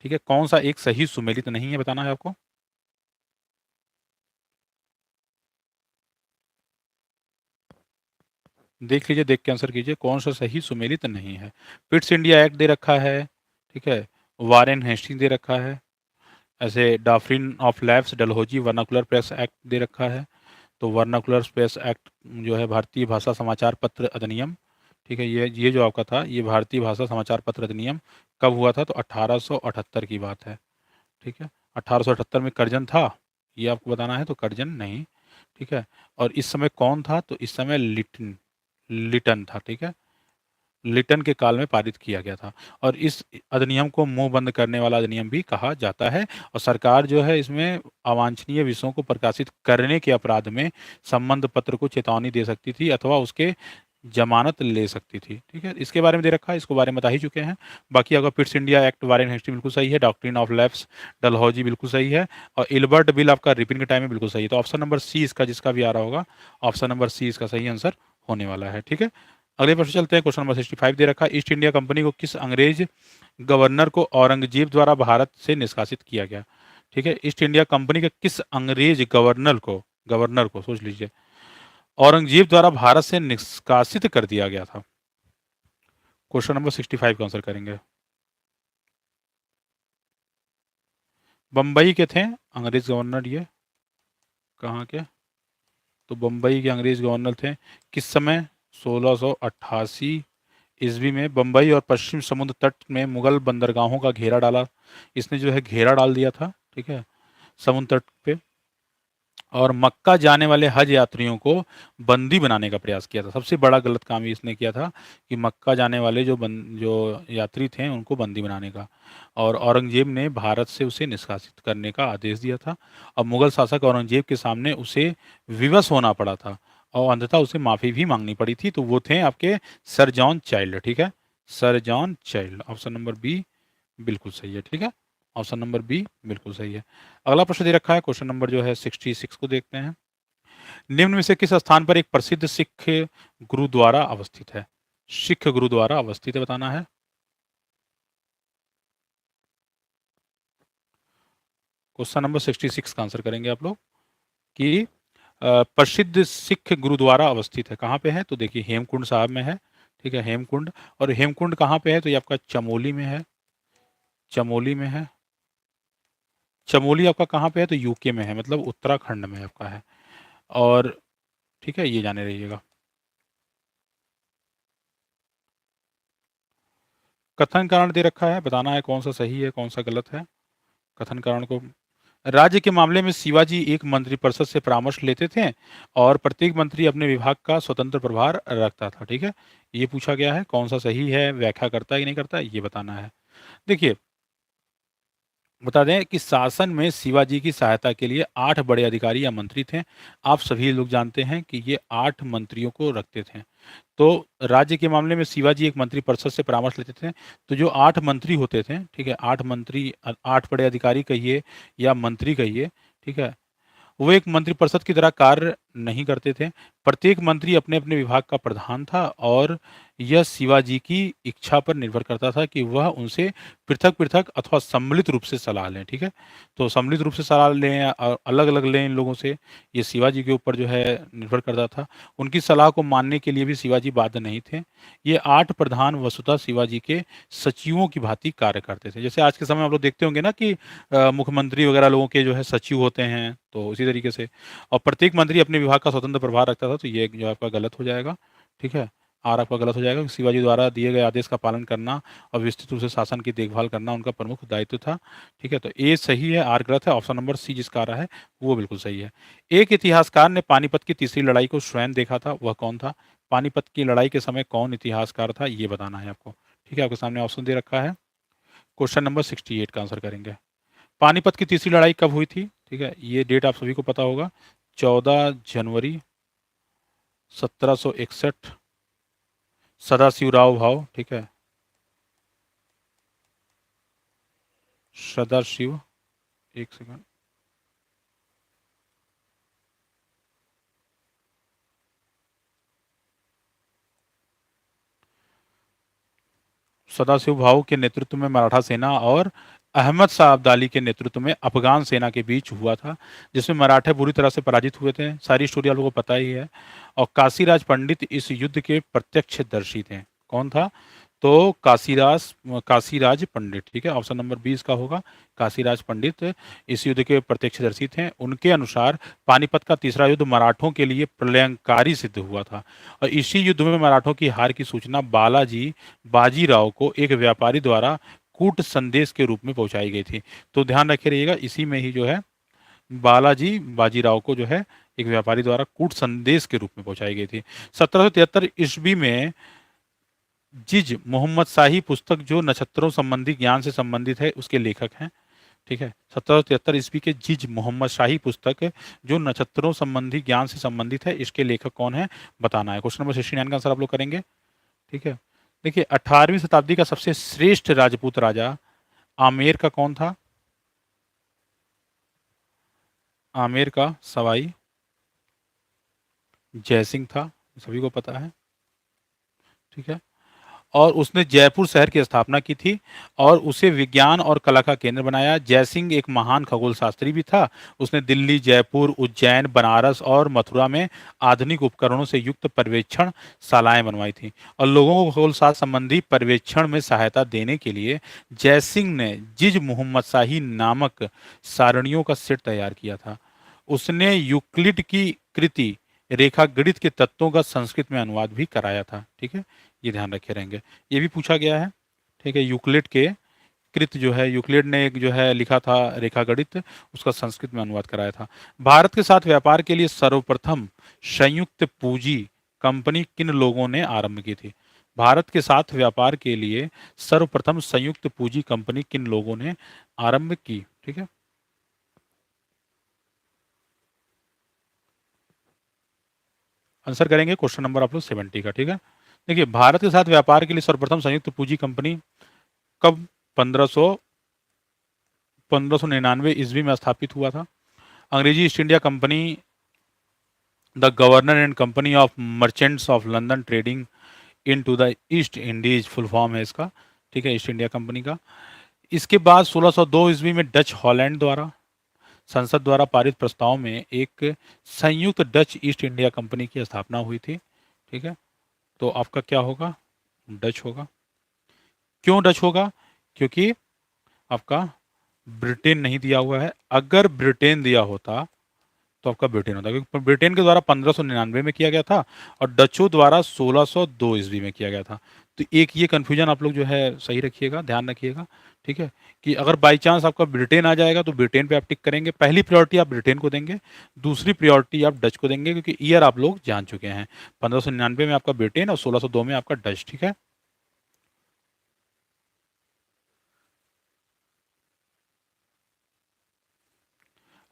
ठीक है, कौन सा एक सही सुमेलित नहीं है बताना है आपको। देख लीजिए, देख के आंसर कीजिए कौन सा सही सुमेलित नहीं है। पिट्स इंडिया एक्ट दे रखा है, ठीक है, वारेन हेस्टिंग दे रखा है, ऐसे डाफरिन ऑफ लैब्स डलहौजी वर्नाकुलर प्रेस एक्ट दे रखा है। तो वर्नाकुलर प्रेस एक्ट जो है भारतीय भाषा समाचार पत्र अधिनियम, ठीक है, ये जो आपका था, ये भारतीय भाषा समाचार पत्र अधिनियम कब हुआ था, तो 1878 की बात है, ठीक है। 1878 में कर्जन था, ये आपको बताना है, तो कर्जन नहीं, ठीक है। और इस समय कौन था, तो इस समय लिटन, लिटन था, ठीक है, लिटन के काल में पारित किया गया था। और इस अधिनियम को मुंह बंद करने वाला अधिनियम भी कहा जाता है। और सरकार जो है इसमें अवांछनीय विषयों को प्रकाशित करने के अपराध में संबंध पत्र को चेतावनी दे सकती थी अथवा उसके जमानत ले सकती थी, ठीक है। इसके बारे में दे रखा है, इसको बारे में बता ही चुके हैं। बाकी अगर Pitt's India Act, Warren Hastings बिल्कुल सही है, डॉक्ट्रिन ऑफ लैप्स डलहौजी बिल्कुल सही है, और इल्बर्ट बिल आपका रिपिन के टाइम में बिल्कुल सही है। तो ऑप्शन नंबर सी इसका जिसका भी आ रहा होगा, ऑप्शन नंबर सी इसका सही आंसर होने वाला है, ठीक है। अगले प्रश्न चलते हैं, क्वेश्चन नंबर 65 दे रखा है, ईस्ट इंडिया कंपनी को किस अंग्रेज गवर्नर को औरंगजेब द्वारा भारत से निष्कासित किया गया, ठीक है। ईस्ट इंडिया कंपनी के किस अंग्रेज गवर्नर को सोच लीजिए, औरंगजेब द्वारा भारत से निष्कासित कर दिया गया था। क्वेश्चन नंबर 65 का आंसर करेंगे। बम्बई के थे अंग्रेज गवर्नर, ये कहाँ के, तो बम्बई के अंग्रेज गवर्नर थे किस समय, 1688 ईस्वी में। बम्बई और पश्चिम समुद्र तट में मुगल बंदरगाहों का घेरा डाला, इसने जो है घेरा डाल दिया था, ठीक है, समुद्र तट पे। और मक्का जाने वाले हज यात्रियों को बंदी बनाने का प्रयास किया था। सबसे बड़ा गलत काम ये इसने किया था कि मक्का जाने वाले जो यात्री थे उनको बंदी बनाने का। और औरंगजेब ने भारत से उसे निष्कासित करने का आदेश दिया था। और मुगल शासक औरंगजेब के सामने उसे विवश होना पड़ा था, और अंततः उसे माफ़ी भी मांगनी पड़ी थी। तो वो थे आपके सर जॉन चाइल्ड, ठीक है, sir John Child. Option number B बिल्कुल सही है, ठीक है, ऑप्शन नंबर बी बिल्कुल सही है। अगला प्रश्न दे रखा है, क्वेश्चन नंबर जो है 66 को देखते हैं। निम्न में से किस स्थान पर एक प्रसिद्ध सिख गुरुद्वारा अवस्थित है, सिख गुरुद्वारा अवस्थित है बताना है। क्वेश्चन नंबर 66 का आंसर करेंगे आप लोग कि प्रसिद्ध सिख गुरुद्वारा अवस्थित है, कहाँ पे है, तो देखिए हेमकुंड साहब में है, ठीक है, हेमकुंड। और हेमकुंड कहाँ पे है, तो ये आपका चमोली में है, चमोली में है। चमोली आपका कहाँ पे है, तो यूके में है, मतलब उत्तराखंड में आपका है। और ठीक है, ये जाने रहिएगा। कथन कारण दे रखा है, बताना है कौन सा सही है कौन सा गलत है। कथन कारण को, राज्य के मामले में शिवाजी एक मंत्रिपरिषद से परामर्श लेते थे और प्रत्येक मंत्री अपने विभाग का स्वतंत्र प्रभार रखता था, ठीक है। ये पूछा गया है कौन सा सही है, व्याख्या करता है कि नहीं करता है, ये बताना है। देखिए बता दें कि शासन में शिवाजी की सहायता के लिए 8 बड़े अधिकारी या मंत्री थे। आप सभी लोग जानते हैं कि ये 8 मंत्रियों को रखते थे। तो राज्य के मामले में शिवाजी एक मंत्री परिषद से परामर्श लेते थे। तो जो 8 मंत्री होते थे, ठीक है? 8 मंत्री 8 बड़े अधिकारी कहिए या मंत्री कहिए, ठीक है? वो एक मंत्रिपरिषद की तरह कार्य नहीं करते थे। प्रत्येक मंत्री अपने-अपने विभाग का प्रधान था और यह शिवाजी की इच्छा पर निर्भर करता था कि वह उनसे पृथक-पृथक अथवा सम्मिलित रूप से सलाह लें, ठीक है? तो सम्मिलित रूप से सलाह लें या अलग-अलग लें इन लोगों से, ये शिवाजी के ऊपर जो है निर्भर करता था। उनकी सलाह को मानने के लिए भी शिवाजी बाध्य नहीं थे। ये 8 प्रधान वस्तुतः शिवाजी के सचिवों की भाँति कार्य करते थे। जैसे आज के समय में आप लोग देखते होंगे ना कि मुख्यमंत्री वगैरह लोगों के जो है सचिव होते हैं, तो उसी तरीके से और प्रत्येक मंत्री अपने विभाग का स्वतंत्र प्रभार रखता था, तो ये जो आपका गलत हो जाएगा, ठीक है? आर आपका गलत हो जाएगा। शिवाजी द्वारा दिए गए आदेश का पालन करना और विस्तृत रूप से शासन की देखभाल करना उनका प्रमुख दायित्व था, ठीक है? तो ए सही है, आर गलत है, ऑप्शन नंबर सी जिसका आ रहा है, वो बिल्कुल सही है। एक इतिहासकार ने पानीपत की तीसरी लड़ाई को स्वयं देखा था, वह कौन था? पानीपत की लड़ाई के समय कौन इतिहासकार था, ये बताना है आपको, ठीक है? आपके सामने ऑप्शन दे रखा है। क्वेश्चन नंबर 68 का आंसर करेंगे। पानीपत की तीसरी लड़ाई कब हुई थी? ठीक है, ये डेट आप सभी को पता होगा। 14 जनवरी 1761 सदाशिवराव भाव, ठीक है? सदाशिव, एक सेकंड। सदाशिव भाऊ के नेतृत्व में मराठा सेना और अहमद शाह अब्दाली के नेतृत्व में अफगान सेना के बीच हुआ था, जिसमें मराठे बुरी तरह से पराजित हुए थे। सारी स्टोरी आप लोगों को पता ही है। और काशीराज पंडित इस युद्ध के प्रत्यक्षदर्शी थे। कौन था? तो काशीराज पंडित, ठीक है? ऑप्शन नंबर 20 का होगा। काशीराज पंडित इस युद्ध के प्रत्यक्षदर्शी थे। उनके अनुसार पानीपत का तीसरा युद्ध मराठों के लिए प्रलयंकारी सिद्ध हुआ था और इसी युद्ध में मराठों की हार की सूचना बाजीराव को एक व्यापारी द्वारा कूट संदेश के रूप में पहुंचाई गई थी। तो ध्यान रखे रहिएगा, इसी में ही जो है बाजीराव को जो है एक व्यापारी द्वारा कूट संदेश के रूप में पहुंचाई गई थी। 1773 ईस्वी में जिज मोहम्मद शाही पुस्तक जो नक्षत्रों संबंधी ज्ञान से संबंधित है, उसके लेखक हैं, ठीक है? 1773 ईस्वी के जिज मोहम्मद शाही पुस्तक जो नक्षत्रों संबंधी ज्ञान से संबंधित है, इसके लेखक कौन है, बताना है। क्वेश्चन नंबर 69 का आंसर आप लोग करेंगे, ठीक है? देखिए 18वीं शताब्दी का सबसे श्रेष्ठ राजपूत राजा आमेर का कौन था? आमेर का सवाई जयसिंह था, सभी को पता है, ठीक है? और उसने जयपुर शहर की स्थापना की थी और उसे विज्ञान और कला का केंद्र बनाया। जयसिंह एक महान खगोल शास्त्री भी था। उसने दिल्ली, जयपुर, उज्जैन, बनारस और मथुरा में आधुनिक उपकरणों से युक्त पर्यवेक्षण शालाएं बनवाई थी और लोगों को खगोल शास्त्र संबंधी पर्यवेक्षण में सहायता देने के लिए जयसिंह ने जिज मोहम्मद शाही नामक सारणियों का सेट तैयार किया था। उसने यूक्लिड की कृति रेखा गणित के तत्वों का संस्कृत में अनुवाद भी कराया था, ठीक है? ये ध्यान रखे रहेंगे। ये भी पूछा गया है, ठीक है? यूक्लिड के कृत जो है, यूक्लिड ने एक जो है लिखा था रेखा गणित, उसका संस्कृत में अनुवाद कराया था। भारत के साथ व्यापार के लिए सर्वप्रथम संयुक्त पूंजी कंपनी किन लोगों ने आरंभ की थी? भारत के साथ व्यापार के लिए सर्वप्रथम संयुक्त पूंजी कंपनी किन लोगों ने आरंभ की? ठीक है, आंसर करेंगे क्वेश्चन नंबर आप लोग 70 का, ठीक है? देखिए भारत के साथ व्यापार के लिए सर्वप्रथम संयुक्त पूंजी कंपनी कब 1599 ईस्वी में स्थापित हुआ था। अंग्रेजी East India Company the Governor and Company of Merchants of London trading into the East Indies, full form है इसका, ठीक है? ईस्ट इंडिया कंपनी का। इसके बाद 1602 ईस्वी में डच हॉलैंड द्वारा संसद द्वारा पारित प्रस्ताव में एक संयुक्त डच ईस्ट इंडिया कंपनी की स्थापना हुई थी, ठीक है? तो आपका क्या होगा? डच होगा। क्यों डच होगा? क्योंकि आपका ब्रिटेन नहीं दिया हुआ है। अगर ब्रिटेन दिया होता तो आपका ब्रिटेन होता, क्योंकि ब्रिटेन के द्वारा 1599 में किया गया था और डचों द्वारा 1602 ईस्वी में किया गया था। तो एक ये कन्फ्यूजन आप लोग जो है सही रखिएगा, ध्यान रखिएगा, ठीक है? कि अगर बाई चांस आपका ब्रिटेन आ जाएगा तो ब्रिटेन पे आप टिक करेंगे। पहली प्रायोरिटी आप ब्रिटेन को देंगे, दूसरी प्रायोरिटी आप डच को देंगे, क्योंकि ईयर आप लोग जान चुके हैं। 1599 में आपका ब्रिटेन और 1602 में आपका डच, ठीक है?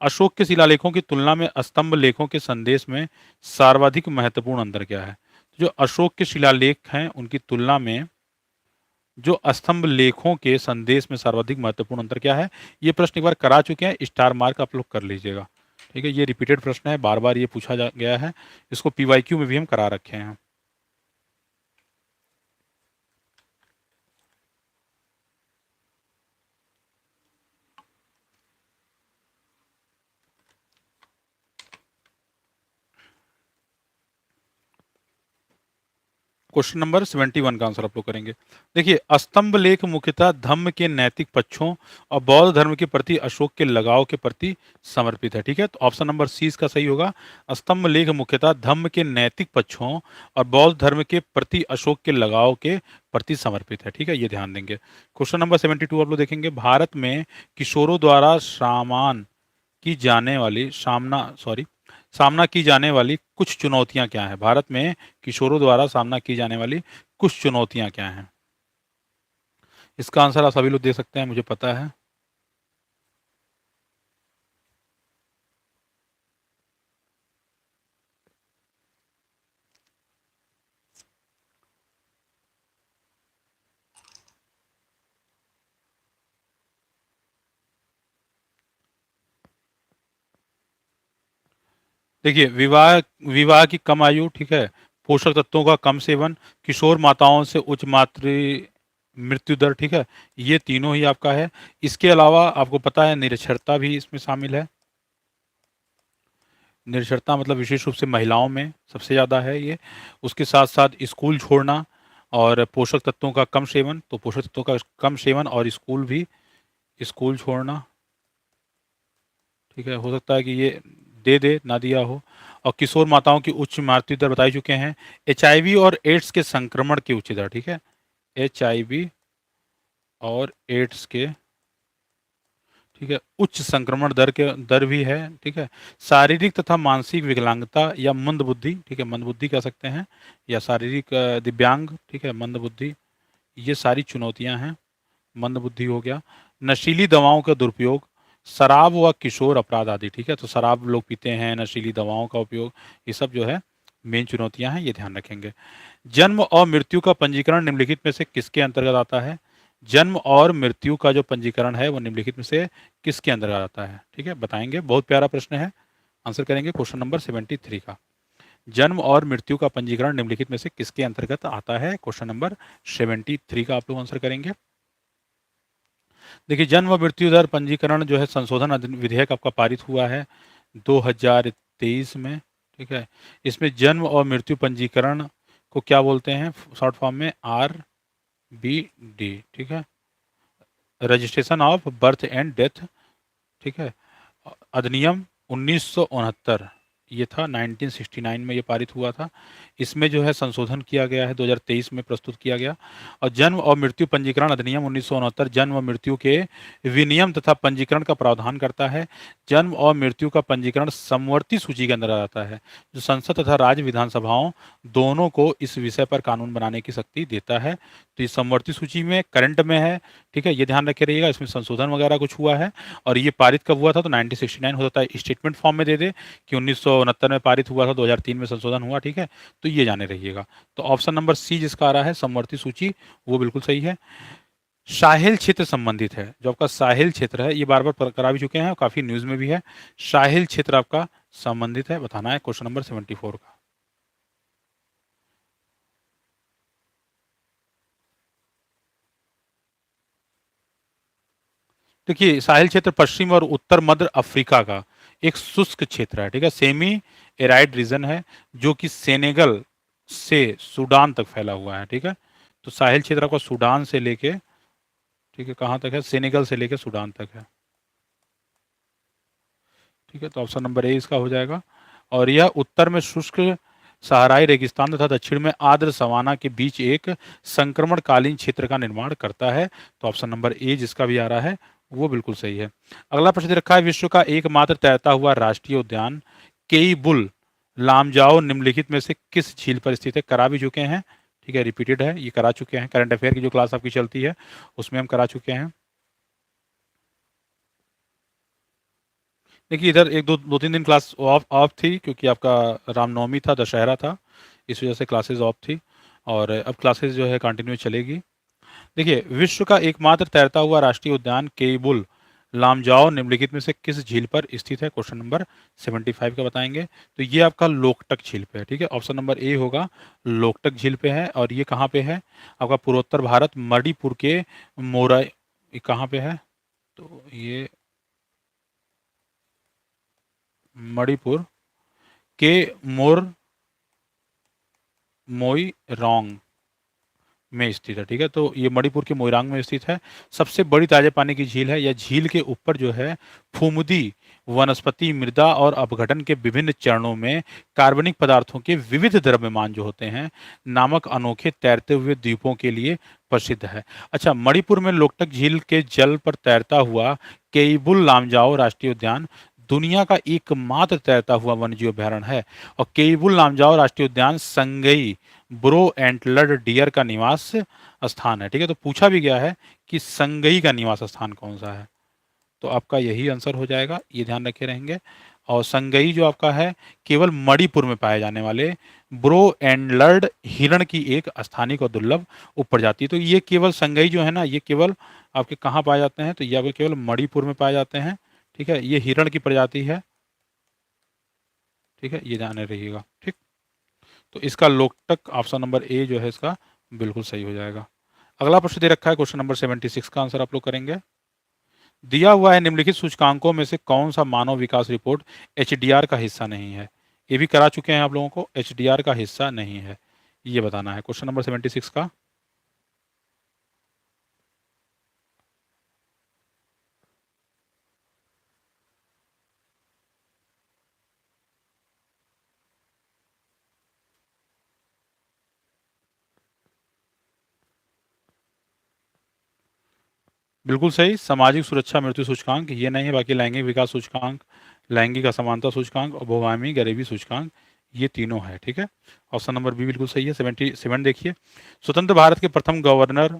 अशोक के शिलालेखों की तुलना में स्तंभ लेखों के संदेश में सर्वाधिक महत्वपूर्ण अंतर क्या है? जो अशोक के शिलालेख हैं उनकी तुलना में जो स्तंभ लेखों के संदेश में सर्वाधिक महत्वपूर्ण अंतर क्या है? ये प्रश्न एक बार करा चुके हैं, स्टार मार्क आप लोग कर लीजिएगा। ठीक है, ये रिपीटेड प्रश्न है, बार बार ये पूछा गया है, इसको पीवाईक्यू में भी हम करा रखे हैं। क्वेश्चन नंबर 71 का आंसर आप लोग करेंगे। देखिए, स्तंभ लेख मुख्यतः धम्म के नैतिक पक्षों और बौद्ध धर्म के प्रति अशोक के लगाव के प्रति समर्पित है। ठीक है, तो ऑप्शन नंबर सी इसका सही होगा। स्तंभ लेख मुख्यतः धम्म के नैतिक पक्षों और बौद्ध धर्म के प्रति अशोक के लगाव के प्रति समर्पित है। ठीक है, ये ध्यान देंगे। क्वेश्चन नंबर 72 आप लोग देखेंगे, भारत में किशोरों द्वारा की जाने वाली सामना की जाने वाली कुछ चुनौतियां क्या हैं? भारत में किशोरों द्वारा सामना की जाने वाली कुछ चुनौतियां क्या हैं? इसका आंसर आप सभी लोग दे सकते हैं, मुझे पता है। देखिए, विवाह विवाह की कम आयु, ठीक है, पोषक तत्वों का कम सेवन, किशोर माताओं से उच्च मातृ मृत्यु दर, ठीक है, ये तीनों ही आपका है। इसके अलावा आपको पता है निरक्षरता भी इसमें शामिल है। निरक्षरता मतलब विशेष रूप से महिलाओं में सबसे ज़्यादा है ये। उसके साथ साथ स्कूल छोड़ना और पोषक तत्वों का कम सेवन, तो पोषक तत्वों का कम सेवन और स्कूल छोड़ना, ठीक है, हो सकता है कि ये दे दे ना दिया हो। और किशोर माताओं की उच्च मृत्यु दर बताई चुके हैं। एचआईवी और एड्स के संक्रमण की उच्च दर, ठीक है, एचआईवी और एड्स के, ठीक है, उच्च संक्रमण दर भी है। ठीक है, शारीरिक तथा मानसिक विकलांगता या मंदबुद्धि, ठीक है, मंदबुद्धि कह सकते हैं, या शारीरिक दिव्यांग, ठीक है, मंदबुद्धि, ये सारी चुनौतियां हैं। मंदबुद्धि हो गया। नशीली दवाओं का दुरुपयोग, शराब व किशोर अपराध आदि, ठीक है, तो शराब लोग पीते हैं, नशीली दवाओं का उपयोग, ये सब जो है मेन चुनौतियां हैं, ये ध्यान रखेंगे। जन्म और मृत्यु का पंजीकरण निम्नलिखित में से किसके अंतर्गत आता है? जन्म और मृत्यु का जो पंजीकरण है वो निम्नलिखित में से किसके अंतर्गत आता है? ठीक है, बताएंगे। बहुत प्यारा प्रश्न है, आंसर करेंगे क्वेश्चन नंबर 73 का। जन्म और मृत्यु का पंजीकरण निम्नलिखित में से किसके अंतर्गत आता है? क्वेश्चन नंबर 73 का आप लोग आंसर करेंगे। देखिए, जन्म और मृत्यु दर पंजीकरण जो है संशोधन विधेयक आपका पारित हुआ है 2023 में। ठीक है, इसमें जन्म और मृत्यु पंजीकरण को क्या बोलते हैं शॉर्ट फॉर्म में? RBD, ठीक है, registration of birth and death, ठीक है, अधिनियम 1969, ये था 1969 में ये पारित हुआ था। इसमें जो है संशोधन किया गया है, 2023 में प्रस्तुत किया गया। और जन्म और मृत्यु पंजीकरण अधिनियम 1969 जन्म और मृत्यु के विनियम तथा पंजीकरण का प्रावधान करता है। जन्म और मृत्यु का पंजीकरण समवर्ती सूची के अंदर आता है, जो संसद तथा राज्य विधानसभाओं दोनों को इस विषय पर कानून बनाने की शक्ति देता है। तो ये समवर्ती सूची में करंट में है, ठीक है, ये ध्यान रखे रहिएगा। इसमें संशोधन वगैरह कुछ हुआ है, और ये पारित कब हुआ था? तो 1969 हो जाता है, स्टेटमेंट फॉर्म में दे दे कि 1969 में पारित हुआ था, 2003 में संशोधन हुआ, ठीक है, तो ये जाने रहिएगा। तो ऑप्शन नंबर सी जिसका आ रहा है समवर्ती सूची, वो बिल्कुल सही है। साहिल क्षेत्र संबंधित है, जो आपका साहिल क्षेत्र है, ये बार बार करा भी चुके हैं और काफी न्यूज में भी है। साहिल क्षेत्र आपका संबंधित है, बताना है क्वेश्चन नंबर 74 का। देखिए, साहिल क्षेत्र पश्चिम और उत्तर मध्य अफ्रीका का एक शुष्क क्षेत्र है, ठीक है, सेमी एराइड रीजन है, जो कि सेनेगल से सूडान तक फैला हुआ है। ठीक है, तो साहिल क्षेत्र आपका सूडान से लेके, ठीक है, कहाँ तक है? सेनेगल से लेके सूडान तक है। ठीक है, तो ऑप्शन नंबर ए इसका हो जाएगा। और यह उत्तर में शुष्क सहाराई रेगिस्तान तथा दक्षिण में आर्द्र सवाना के बीच एक संक्रमणकालीन क्षेत्र का निर्माण करता है। तो ऑप्शन नंबर ए जिसका भी आ रहा है वो बिल्कुल सही है। अगला प्रश्न दे रखा है, विश्व का एकमात्र तैरता हुआ राष्ट्रीय उद्यान केईबुल लामजाओ निम्नलिखित में से किस झील पर स्थित है? करा भी चुके हैं, ठीक है, रिपीटेड है, ये करा चुके हैं, करंट अफेयर की जो क्लास आपकी चलती है उसमें हम करा चुके हैं। देखिए इधर एक दो दो तीन दिन क्लास ऑफ ऑफ थी, क्योंकि आपका रामनवमी था, दशहरा था, इस वजह से क्लासेस ऑफ थी। और अब क्लासेस जो है कंटिन्यू चलेगी। देखिए, विश्व का एकमात्र तैरता हुआ राष्ट्रीय उद्यान केबुल लामजाओ निम्नलिखित में से किस झील पर स्थित है? क्वेश्चन नंबर 75 का बताएंगे। तो ये आपका लोकटक झील पे है, ठीक है। ऑप्शन नंबर ए होगा, लोकटक झील पे है। और ये कहाँ पे है? आपका पूर्वोत्तर भारत, मणिपुर के मोरा, ये कहाँ पे है? तो ये मणिपुर के मोर मोइरांग में स्थित है, ठीक है। तो ये मणिपुर के मोइरांग में स्थित है। सबसे बड़ी ताजे पानी की झील है। यह झील के ऊपर जो है फुमुदी वनस्पति मृदा और अपघटन के विभिन्न चरणों में कार्बनिक पदार्थों के विविध द्रव्यमान जो होते हैं नामक अनोखे तैरते हुए द्वीपों के लिए प्रसिद्ध है। अच्छा, मणिपुर में लोकटक झील के जल पर तैरता हुआ केइबुल लामजाओ राष्ट्रीय उद्यान दुनिया का एकमात्र तैरता हुआ वन्यजीव अभयारण्य है। और केइबुल लामजाओ राष्ट्रीय उद्यान संगई ब्रो एंटलर्ड डियर का निवास स्थान है, ठीक है। तो पूछा भी गया है कि संगई का निवास स्थान कौन सा है, तो आपका यही आंसर हो जाएगा, ये ध्यान रखे रहेंगे। और संगई जो आपका है केवल मणिपुर में पाए जाने वाले ब्रो एंडलर्ड हिरण की एक स्थानिक और दुर्लभ उपप्रजाति। तो ये केवल संगई जो है ना, ये केवल आपके कहाँ पाए जाते हैं? तो ये आपके केवल मणिपुर में पाए जाते हैं, ठीक है। ये हिरण की प्रजाति है, ठीक है, ये ध्यान में रखिएगा, ठीक। तो इसका लोकटक ऑप्शन नंबर ए जो है इसका बिल्कुल सही हो जाएगा। अगला प्रश्न दे रखा है, क्वेश्चन नंबर 76 का आंसर आप लोग करेंगे। दिया हुआ है निम्नलिखित सूचकांकों में से कौन सा मानव विकास रिपोर्ट एचडीआर का हिस्सा नहीं है? ये भी करा चुके हैं आप लोगों को, एचडीआर का हिस्सा नहीं है, ये बताना है क्वेश्चन नंबर 76 का। बिल्कुल सही, सामाजिक सुरक्षा मृत्यु सूचकांक ये नहीं है, बाकी लैंगिक विकास सूचकांक, लैंगिक असमानता सूचकांक और बहुआयामी गरीबी सूचकांक, ये तीनों है, ठीक है। ऑप्शन नंबर बी बिल्कुल सही है। 77 देखिए, स्वतंत्र भारत के प्रथम गवर्नर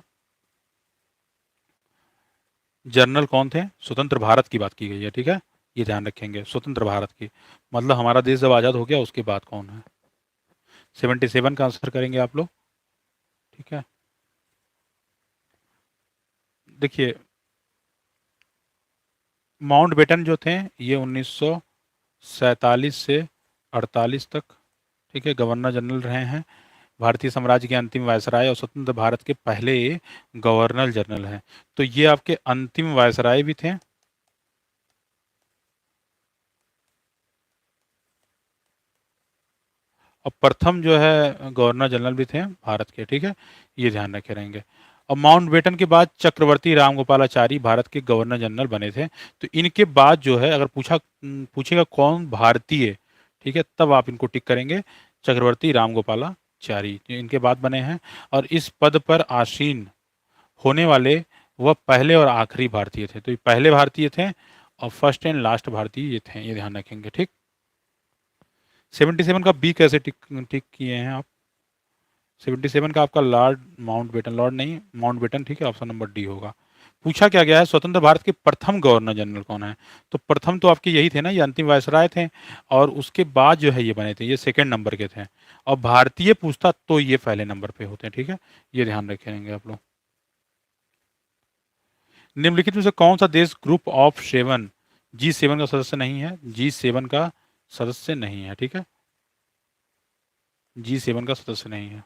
जनरल कौन थे? स्वतंत्र भारत की बात की गई है, ठीक है, ये ध्यान रखेंगे, स्वतंत्र भारत की, मतलब हमारा देश जब आज़ाद हो गया उसके बाद कौन है? 77 का आंसर करेंगे आप लोग, ठीक है। देखिए, माउंटबेटन जो थे ये 1947 से 48 तक, ठीक है, गवर्नर जनरल रहे हैं। भारतीय साम्राज्य के अंतिम वायसराय और स्वतंत्र भारत के पहले गवर्नर जनरल हैं। तो ये आपके अंतिम वायसराय भी थे। और प्रथम जो है गवर्नर जनरल भी थे भारत के, ठीक है, ये ध्यान रखे रहेंगे। और माउंटबेटन के बाद चक्रवर्ती रामगोपालाचारी भारत के गवर्नर जनरल बने थे। तो इनके बाद जो है अगर पूछेगा कौन भारतीय, ठीक है, तब आप इनको टिक करेंगे, चक्रवर्ती रामगोपालाचारी इनके बाद बने हैं। और इस पद पर आसीन होने वाले वह पहले और आखिरी भारतीय थे। तो ये पहले भारतीय थे और फर्स्ट एंड लास्ट भारतीय ये थे, ये ध्यान रखेंगे, ठीक। 77 का बी कैसे टिक टिक किए हैं आप? 77 का आपका लॉर्ड माउंटबेटन, लॉर्ड नहीं माउंटबेटन, ठीक है, ऑप्शन नंबर डी होगा। पूछा क्या गया है, स्वतंत्र भारत के प्रथम गवर्नर जनरल कौन है? तो प्रथम तो आपके यही थे ना, ये अंतिम वायसराय थे। और उसके बाद जो है ये बने थे, ये सेकंड नंबर के थे। और भारतीय पूछता तो ये पहले नंबर पे होते हैं, ठीक है, ये ध्यान रखेंगे आप लोग। निम्नलिखित में से कौन सा देश ग्रुप ऑफ सेवन G7 का सदस्य नहीं है? G7 का सदस्य नहीं है, ठीक है, G7 का सदस्य नहीं है।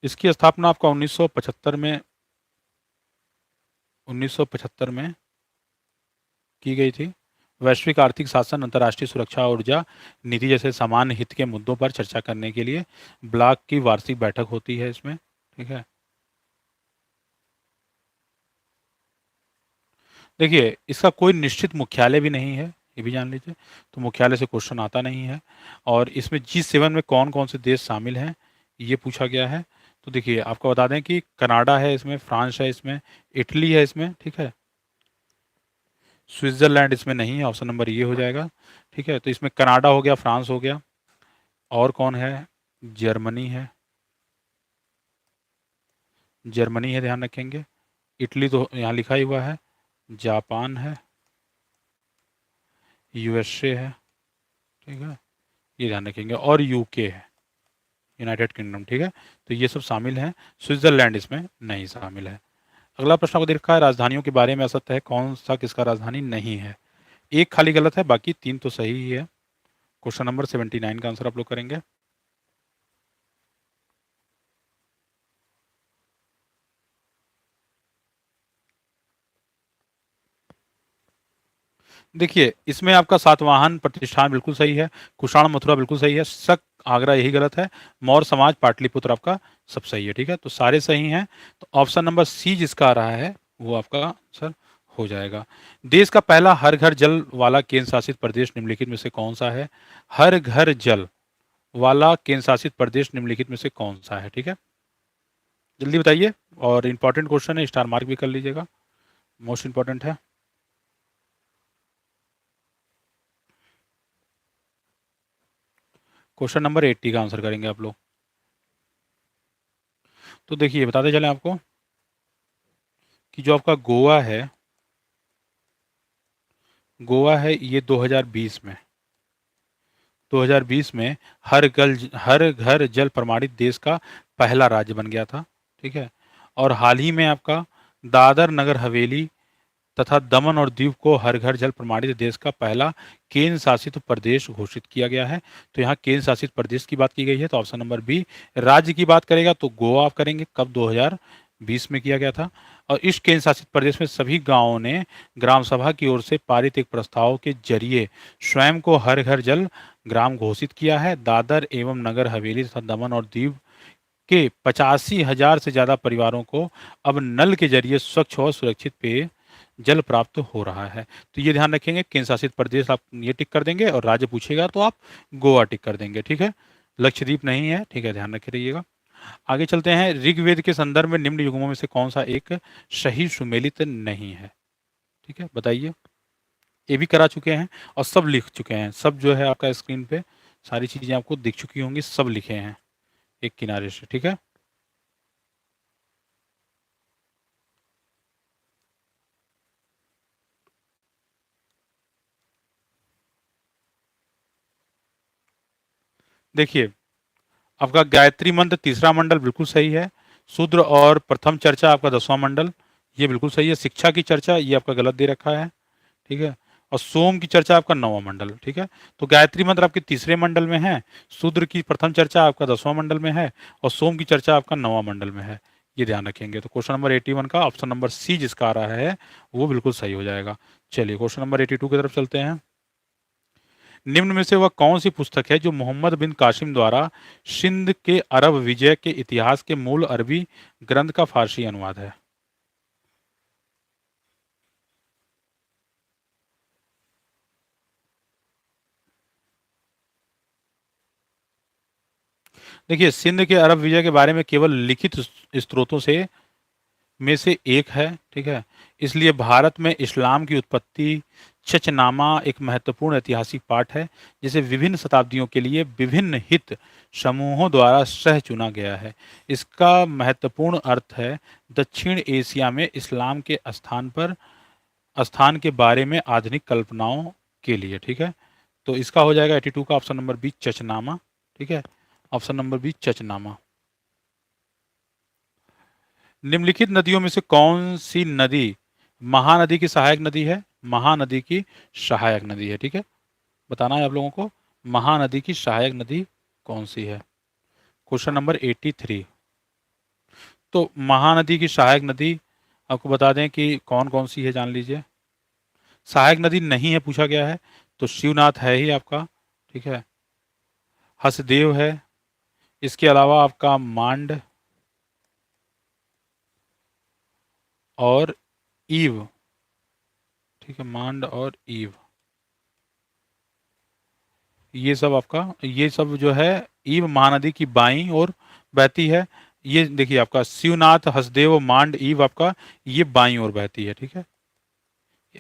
इसकी स्थापना आपका 1975 में 1975 में की गई थी। वैश्विक आर्थिक शासन, अंतर्राष्ट्रीय सुरक्षा, ऊर्जा नीति जैसे सामान्य हित के मुद्दों पर चर्चा करने के लिए ब्लॉक की वार्षिक बैठक होती है इसमें, ठीक है। देखिए, इसका कोई निश्चित मुख्यालय भी नहीं है, ये भी जान लीजिए, तो मुख्यालय से क्वेश्चन आता नहीं है। और इसमें G7 में कौन कौन से देश शामिल हैं ये पूछा गया है। तो देखिए, आपको बता दें कि कनाडा है इसमें, फ्रांस है इसमें, इटली है इसमें, ठीक है, स्विट्जरलैंड इसमें नहीं है, ऑप्शन नंबर ये हो जाएगा, ठीक है। तो इसमें कनाडा हो गया, फ्रांस हो गया, और कौन है? जर्मनी है, जर्मनी है, ध्यान रखेंगे। इटली तो यहाँ लिखा ही हुआ है। जापान है, यूएसए है, ठीक है, ये ध्यान रखेंगे। और यूके है, यूनाइटेड किंगडम, ठीक है। तो ये सब शामिल हैं। स्विट्जरलैंड इसमें नहीं शामिल है। अगला प्रश्न आपको देखा है, राजधानियों के बारे में असत्य है, कौन सा किसका राजधानी नहीं है? एक खाली गलत है, बाकी 3 तो सही ही है। क्वेश्चन नंबर 79 का आंसर आप लोग करेंगे। देखिए, इसमें आपका सातवाहन प्रतिष्ठान बिल्कुल सही है, कुषाण मथुरा बिल्कुल सही है, शक आगरा यही गलत है, मौर्य समाज पाटलिपुत्र आपका सब सही है, ठीक है। तो सारे सही हैं। तो ऑप्शन नंबर सी जिसका आ रहा है वो आपका आंसर हो जाएगा। देश का पहला हर घर जल वाला केंद्र शासित प्रदेश निम्नलिखित में से कौन सा है? हर घर जल वाला केंद्र शासित प्रदेश निम्नलिखित में से कौन सा है, ठीक है। जल्दी बताइए। और इंपॉर्टेंट क्वेश्चन है, स्टार मार्क भी कर लीजिएगा, मोस्ट इंपॉर्टेंट है। क्वेश्चन नंबर 80 का आंसर करेंगे आप लोग। तो देखिए, बताते चलें आपको कि जो आपका गोवा है ये 2020 में हर घर जल प्रमाणित देश का पहला राज्य बन गया था, ठीक है। और हाल ही में आपका दादर नगर हवेली तथा दमन और दीव को हर घर जल प्रमाणित देश का पहला केंद्र शासित प्रदेश घोषित किया गया है। तो यहाँ केंद्र शासित प्रदेश की बात की गई है, तो ऑप्शन नंबर बी। राज्य की बात करेगा तो गोवा आप करेंगे, कब 2020 में किया गया था। और इस केंद्र शासित प्रदेश में सभी गांवों ने ग्राम सभा की ओर से पारित एक प्रस्ताव के जरिए स्वयं को हर घर जल ग्राम घोषित किया है। दादर एवं नगर हवेली तथा दमन और दीव के 85,000 से ज्यादा परिवारों को अब नल के जरिए स्वच्छ और सुरक्षित पेय जल प्राप्त हो रहा है। तो ये ध्यान रखेंगे, केंद्र शासित प्रदेश आप ये टिक कर देंगे और राज्य पूछेगा तो आप गोवा टिक कर देंगे, ठीक है। लक्षद्वीप नहीं है, ठीक है, ध्यान रखे रहिएगा। आगे चलते हैं। ऋग्वेद के संदर्भ में निम्न युग्मों में से कौन सा एक सही सुमेलित नहीं है, ठीक है, बताइए। ये भी करा चुके हैं और सब लिख चुके हैं, सब जो है आपका स्क्रीन पे सारी चीजें आपको दिख चुकी होंगी, सब लिखे हैं एक किनारे से, ठीक है। देखिए, आपका गायत्री मंत्र तीसरा मंडल बिल्कुल सही है। शूद्र और प्रथम चर्चा आपका 10वां मंडल, ये बिल्कुल सही है। शिक्षा की चर्चा ये आपका गलत दे रखा है, ठीक है। और सोम की चर्चा आपका 9वां मंडल, ठीक है। तो गायत्री मंत्र आपके तीसरे मंडल में है, शूद्र की प्रथम चर्चा आपका 10वां मंडल में है, और सोम की चर्चा आपका 9वां मंडल में है, ये ध्यान रखेंगे। तो क्वेश्चन नंबर 81 का ऑप्शन नंबर सी जिसका आ रहा है वो बिल्कुल सही हो जाएगा। चलिए क्वेश्चन नंबर 82 की तरफ चलते हैं। निम्न में से वह कौन सी पुस्तक है जो मोहम्मद बिन कासिम द्वारा सिंध के अरब विजय के इतिहास के मूल अरबी ग्रंथ का फारसी अनुवाद है? देखिए, सिंध के अरब विजय के बारे में केवल लिखित स्रोतों से में से एक है, ठीक है। इसलिए भारत में इस्लाम की उत्पत्ति चचनामा एक महत्वपूर्ण ऐतिहासिक पाठ है, जिसे विभिन्न शताब्दियों के लिए विभिन्न हित समूहों द्वारा सह चुना गया है। इसका महत्वपूर्ण अर्थ है दक्षिण एशिया में इस्लाम के स्थान के बारे में आधुनिक कल्पनाओं के लिए, ठीक है। तो इसका हो जाएगा 82 का ऑप्शन नंबर बी चचनामा, ठीक है। Option number B Chachnama. निम्नलिखित नदियों में से कौन सी नदी महानदी की सहायक नदी है? महानदी की सहायक नदी है, ठीक है। बताना है आप लोगों को महानदी की सहायक नदी कौन सी है। Question number 83। तो महानदी की सहायक नदी आपको बता दें कि कौन कौन सी है, जान लीजिए। सहायक नदी नहीं है पूछा गया है, तो शिवनाथ है ही आपका, ठीक है। हसदेव है, इसके अलावा आपका मांड और ईव, ठीक है, मांड और ईव, ये सब जो है ईव महानदी की बाईं ओर बहती है। ये देखिए आपका शिवनाथ, हसदेव, मांड, ईव आपका ये बाईं ओर बहती है, ठीक है।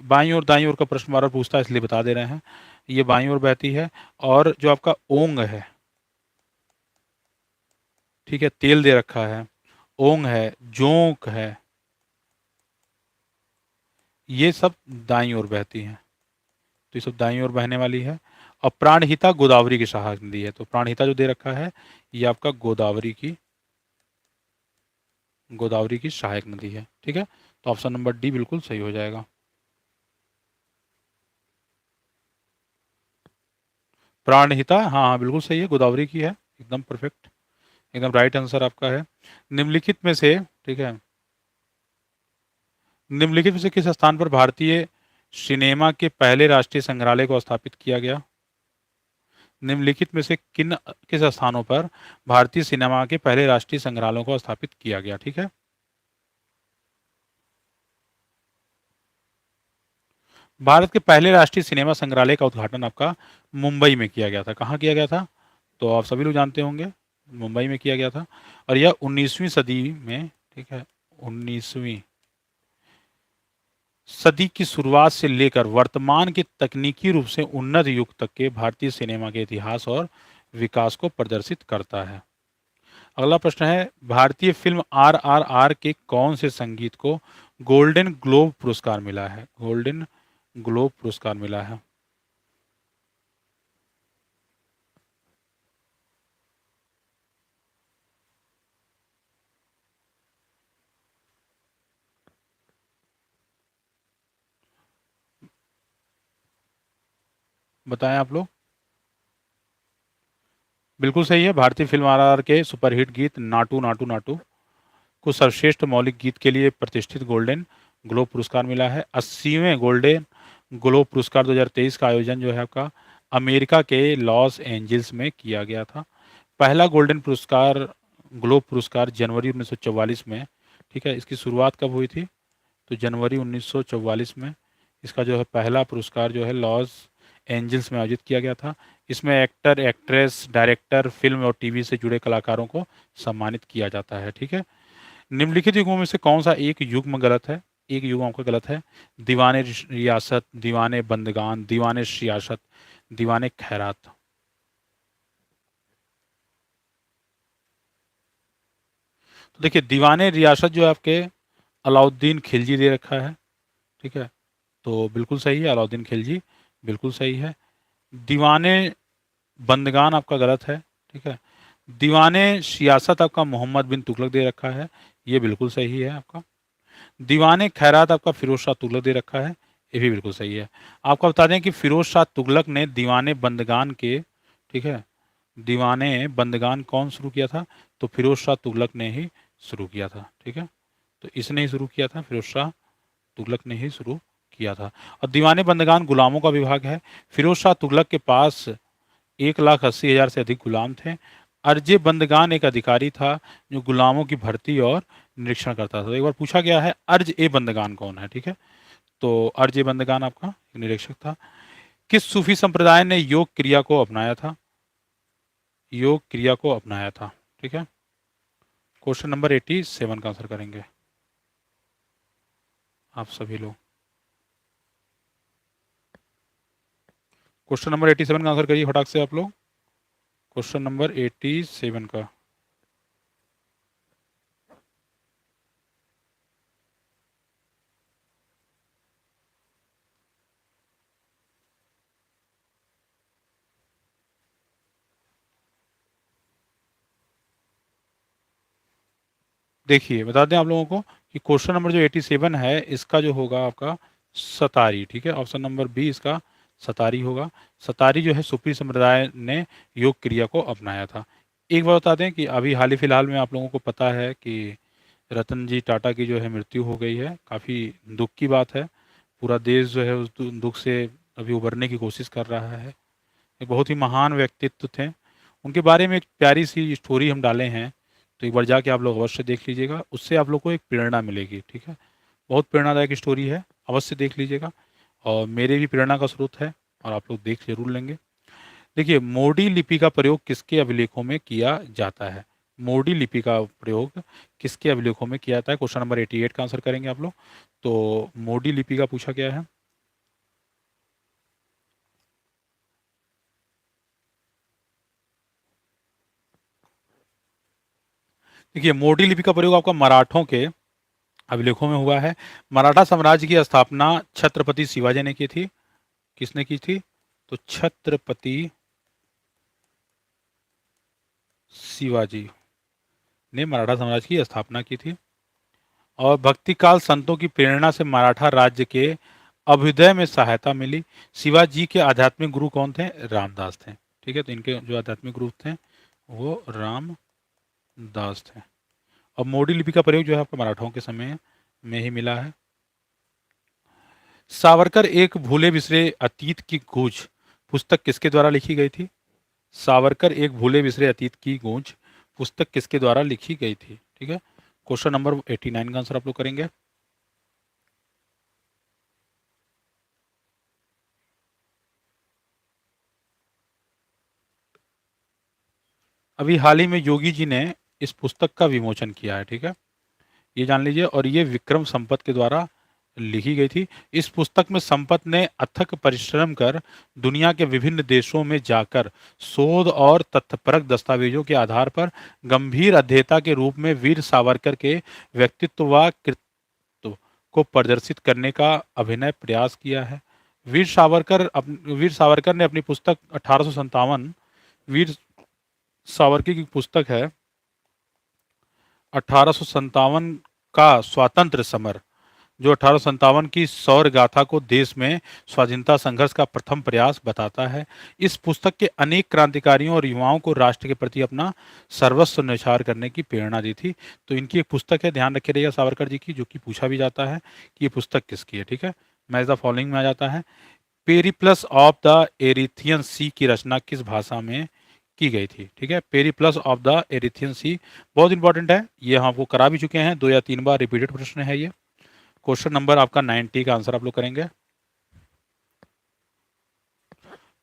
बाईं ओर दाईं ओर का प्रश्न बार पूछता है इसलिए बता दे रहे हैं, ये बाईं ओर बहती है। और जो आपका ओंग है, ठीक है, तेल दे रखा है, ओंग है, जोंक है, ये सब दाईं ओर बहती हैं। तो ये सब दाईं ओर बहने वाली है। और प्राणहिता गोदावरी की सहायक नदी है। तो प्राणहिता जो दे रखा है ये आपका गोदावरी की सहायक नदी है। ठीक है, तो ऑप्शन नंबर डी बिल्कुल सही हो जाएगा। प्राणहिता, हाँ हाँ बिल्कुल सही है, गोदावरी की है, एकदम परफेक्ट, एकदम राइट आंसर आपका है। निम्नलिखित में से, ठीक है, निम्नलिखित में से किस स्थान पर भारतीय सिनेमा के पहले राष्ट्रीय संग्रहालय को स्थापित किया गया? निम्नलिखित में से किस स्थानों पर भारतीय सिनेमा के पहले राष्ट्रीय संग्रहालयों को स्थापित किया गया? ठीक है, भारत के पहले राष्ट्रीय सिनेमा संग्रहालय का उद्घाटन आपका मुंबई में किया गया था। कहाँ किया गया था? तो आप सभी लोग जानते होंगे, मुंबई में किया गया था। और यह 19वीं सदी में, ठीक है, 19वीं सदी की शुरुआत से लेकर वर्तमान के तकनीकी रूप से उन्नत युग तक के भारतीय सिनेमा के इतिहास और विकास को प्रदर्शित करता है। अगला प्रश्न है, भारतीय फिल्म RRR के कौन से संगीत को गोल्डन ग्लोब पुरस्कार मिला है? गोल्डन ग्लोब पुरस्कार मिला है। बताएं आप लोग। बिल्कुल सही है, भारतीय फिल्म RRR के सुपरहिट गीत नाटू नाटू नाटू को सर्वश्रेष्ठ मौलिक गीत के लिए प्रतिष्ठित गोल्डन ग्लोब पुरस्कार मिला है। 80वें गोल्डन ग्लोब पुरस्कार 2023 का आयोजन जो है आपका अमेरिका के लॉस एंजल्स में किया गया था। पहला गोल्डन पुरस्कार, ग्लोब पुरस्कार जनवरी 1944 में, ठीक है, इसकी शुरुआत कब हुई थी? तो जनवरी 1944 में इसका जो है पहला पुरस्कार जो है लॉस एंजल्स में आयोजित किया गया था। इसमें एक्टर, एक्ट्रेस, डायरेक्टर, फिल्म और टीवी से जुड़े कलाकारों को सम्मानित किया जाता है। ठीक है, निम्नलिखित युगों में से कौन सा एक युग्म गलत है? एक युग्म आपका गलत है। दीवाने रियासत, दीवाने बंदगान, दीवाने सियासत, दीवाने खैरात। तो देखिए, दीवाने रियासत जो है आपके अलाउद्दीन खिलजी दे रखा है। ठीक है, तो बिल्कुल सही है, अलाउद्दीन खिलजी बिल्कुल सही है। दीवाने बंदगान आपका गलत है। ठीक है, दीवाने सियासत आपका मोहम्मद बिन तुगलक दे रखा है, ये बिल्कुल सही है आपका। दीवाने खैरात आपका फिरोज शाह तुगलक दे रखा है, ये भी बिल्कुल सही है। आपको बता दें कि फिरोज शाह तुगलक ने दीवाने बंदगान के, ठीक है, दीवाने बंदगान कौन शुरू किया था? तो फिरोज शाह तुगलक ने ही शुरू किया था। ठीक है, तो इसने ही शुरू किया था, फिरोज शाह तुगलक ने ही शुरू किया था। और दीवाने बंदगान गुलामों का विभाग है। फिरोज शाह तुगलक के पास 1,80,000 से अधिक गुलाम थे। अर्जे बंदगान एक अधिकारी था जो गुलामों की भर्ती और निरीक्षण करता था। तो एक बार पूछा गया है अर्ज ए बंदगान कौन है? ठीक है, तो अर्ज ए बंदगान आपका एक निरीक्षक था। किस सूफी संप्रदाय ने योग क्रिया को अपनाया था? योग क्रिया को अपनाया था। ठीक है, क्वेश्चन नंबर 87 का आंसर करेंगे आप सभी लोग। क्वेश्चन नंबर 87 का आंसर करिए फटाक से आप लोग। क्वेश्चन नंबर 87 का। देखिए, बता दें आप लोगों को कि क्वेश्चन नंबर जो 87 है इसका जो होगा आपका सतारी। ठीक है, ऑप्शन नंबर बी इसका सतारी होगा। सतारी जो है सुफी संप्रदाय ने योग क्रिया को अपनाया था। एक बात बता दें कि अभी हाल ही फिलहाल में आप लोगों को पता है कि रतन जी टाटा की जो है मृत्यु हो गई है। काफ़ी दुख की बात है। पूरा देश जो है उस दुख से अभी उभरने की कोशिश कर रहा है। एक बहुत ही महान व्यक्तित्व थे। उनके बारे में एक प्यारी सी स्टोरी हम डाले हैं, तो एक बार जाके आप लोग अवश्य देख लीजिएगा, उससे आप लोग को एक प्रेरणा मिलेगी। ठीक है, बहुत प्रेरणादायक स्टोरी है, अवश्य देख लीजिएगा। और मेरे भी प्रेरणा का स्रोत है और आप लोग देख जरूर लेंगे। देखिए, मोडी लिपि का प्रयोग किसके अभिलेखों में किया जाता है? मोडी लिपि का प्रयोग किसके अभिलेखों में किया जाता है? क्वेश्चन नंबर 88 का आंसर करेंगे आप लोग। तो मोडी लिपि का पूछा गया है। देखिए, मोडी लिपि का प्रयोग आपका मराठों के अभिलेखों में हुआ है। मराठा साम्राज्य की स्थापना छत्रपति शिवाजी ने की थी। किसने की थी? तो छत्रपति शिवाजी ने मराठा साम्राज्य की स्थापना की थी। और भक्ति काल संतों की प्रेरणा से मराठा राज्य के अभ्युदय में सहायता मिली। शिवाजी के आध्यात्मिक गुरु कौन थे? रामदास थे। ठीक है, तो इनके जो आध्यात्मिक गुरु थे वो रामदास थे। और मोडी लिपि का प्रयोग जो है आपको मराठाओं के समय में ही मिला है। सावरकर एक भूले बिसरे अतीत की गूंज पुस्तक किसके द्वारा लिखी गई थी? सावरकर एक भूले बिसरे अतीत की गूंज पुस्तक किसके द्वारा लिखी गई थी? ठीक है, क्वेश्चन नंबर 89 का आंसर आप लोग करेंगे। अभी हाल ही में योगी जी ने इस पुस्तक का विमोचन किया है। ठीक है, ये जान लीजिए। और ये विक्रम संपत के द्वारा लिखी गई थी। इस पुस्तक में संपत ने अथक परिश्रम कर दुनिया के विभिन्न देशों में जाकर शोध और तथ्यपरक दस्तावेजों के आधार पर गंभीर अध्येता के रूप में वीर सावरकर के व्यक्तित्व व कृतित्व को प्रदर्शित करने का अभिनय प्रयास किया है। वीर सावरकर ने अपनी पुस्तक 1857, वीर सावरकर की पुस्तक है 1857 का स्वातंत्र समर, जो 1857 की सौर गाथा को देश में स्वाधीनता संघर्ष का प्रथम प्रयास बताता है। इस पुस्तक के अनेक क्रांतिकारियों और युवाओं को राष्ट्र के प्रति अपना सर्वस्व न्यौछावर करने की प्रेरणा दी थी। तो इनकी एक पुस्तक है, ध्यान रखे रहिएगा सावरकर जी की, जो कि पूछा भी जाता है कि ये पुस्तक किसकी है। ठीक है, मैच द फॉलोइंग में आ जाता है। पेरिप्लस ऑफ द एरिथियन सी की रचना किस भाषा में की गई थी? ठीक है, पेरिप्लस ऑफ द एरिथियन सी बहुत इंपॉर्टेंट है, ये हम आपको करा भी चुके हैं, 2 या 3 बार रिपीटेड प्रश्न है ये। क्वेश्चन नंबर आपका 90 का आंसर आप लोग करेंगे।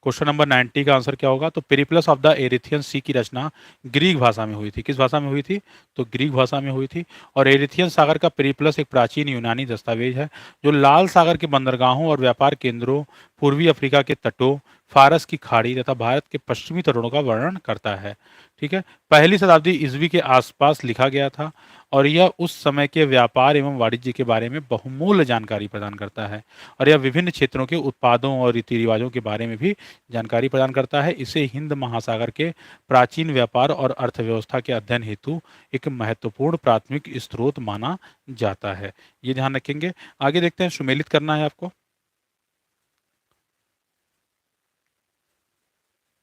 क्वेश्चन नंबर 90 का आंसर क्या होगा? तो पेरिप्लस ऑफ द एरिथियन सी की रचना ग्रीक भाषा में हुई थी। किस भाषा में हुई थी? तो ग्रीक भाषा में हुई थी। और एरिथियन सागर का पेरिप्लस एक प्राचीन यूनानी दस्तावेज है जो लाल सागर के बंदरगाहों और व्यापार केंद्रों, पूर्वी अफ्रीका के तटों, फारस की खाड़ी तथा भारत के पश्चिमी तटों का वर्णन करता है। ठीक है, पहली शताब्दी ईस्वी के आसपास लिखा गया था और यह उस समय के व्यापार एवं वाणिज्य के बारे में बहुमूल्य जानकारी प्रदान करता है। और यह विभिन्न क्षेत्रों के उत्पादों और रीति रिवाजों के बारे में भी जानकारी प्रदान करता है। इसे हिंद महासागर के प्राचीन व्यापार और अर्थव्यवस्था के अध्ययन हेतु एक महत्वपूर्ण प्राथमिक स्रोत माना जाता है। ये ध्यान रखेंगे। आगे देखते हैं, सुमेलित करना है आपको।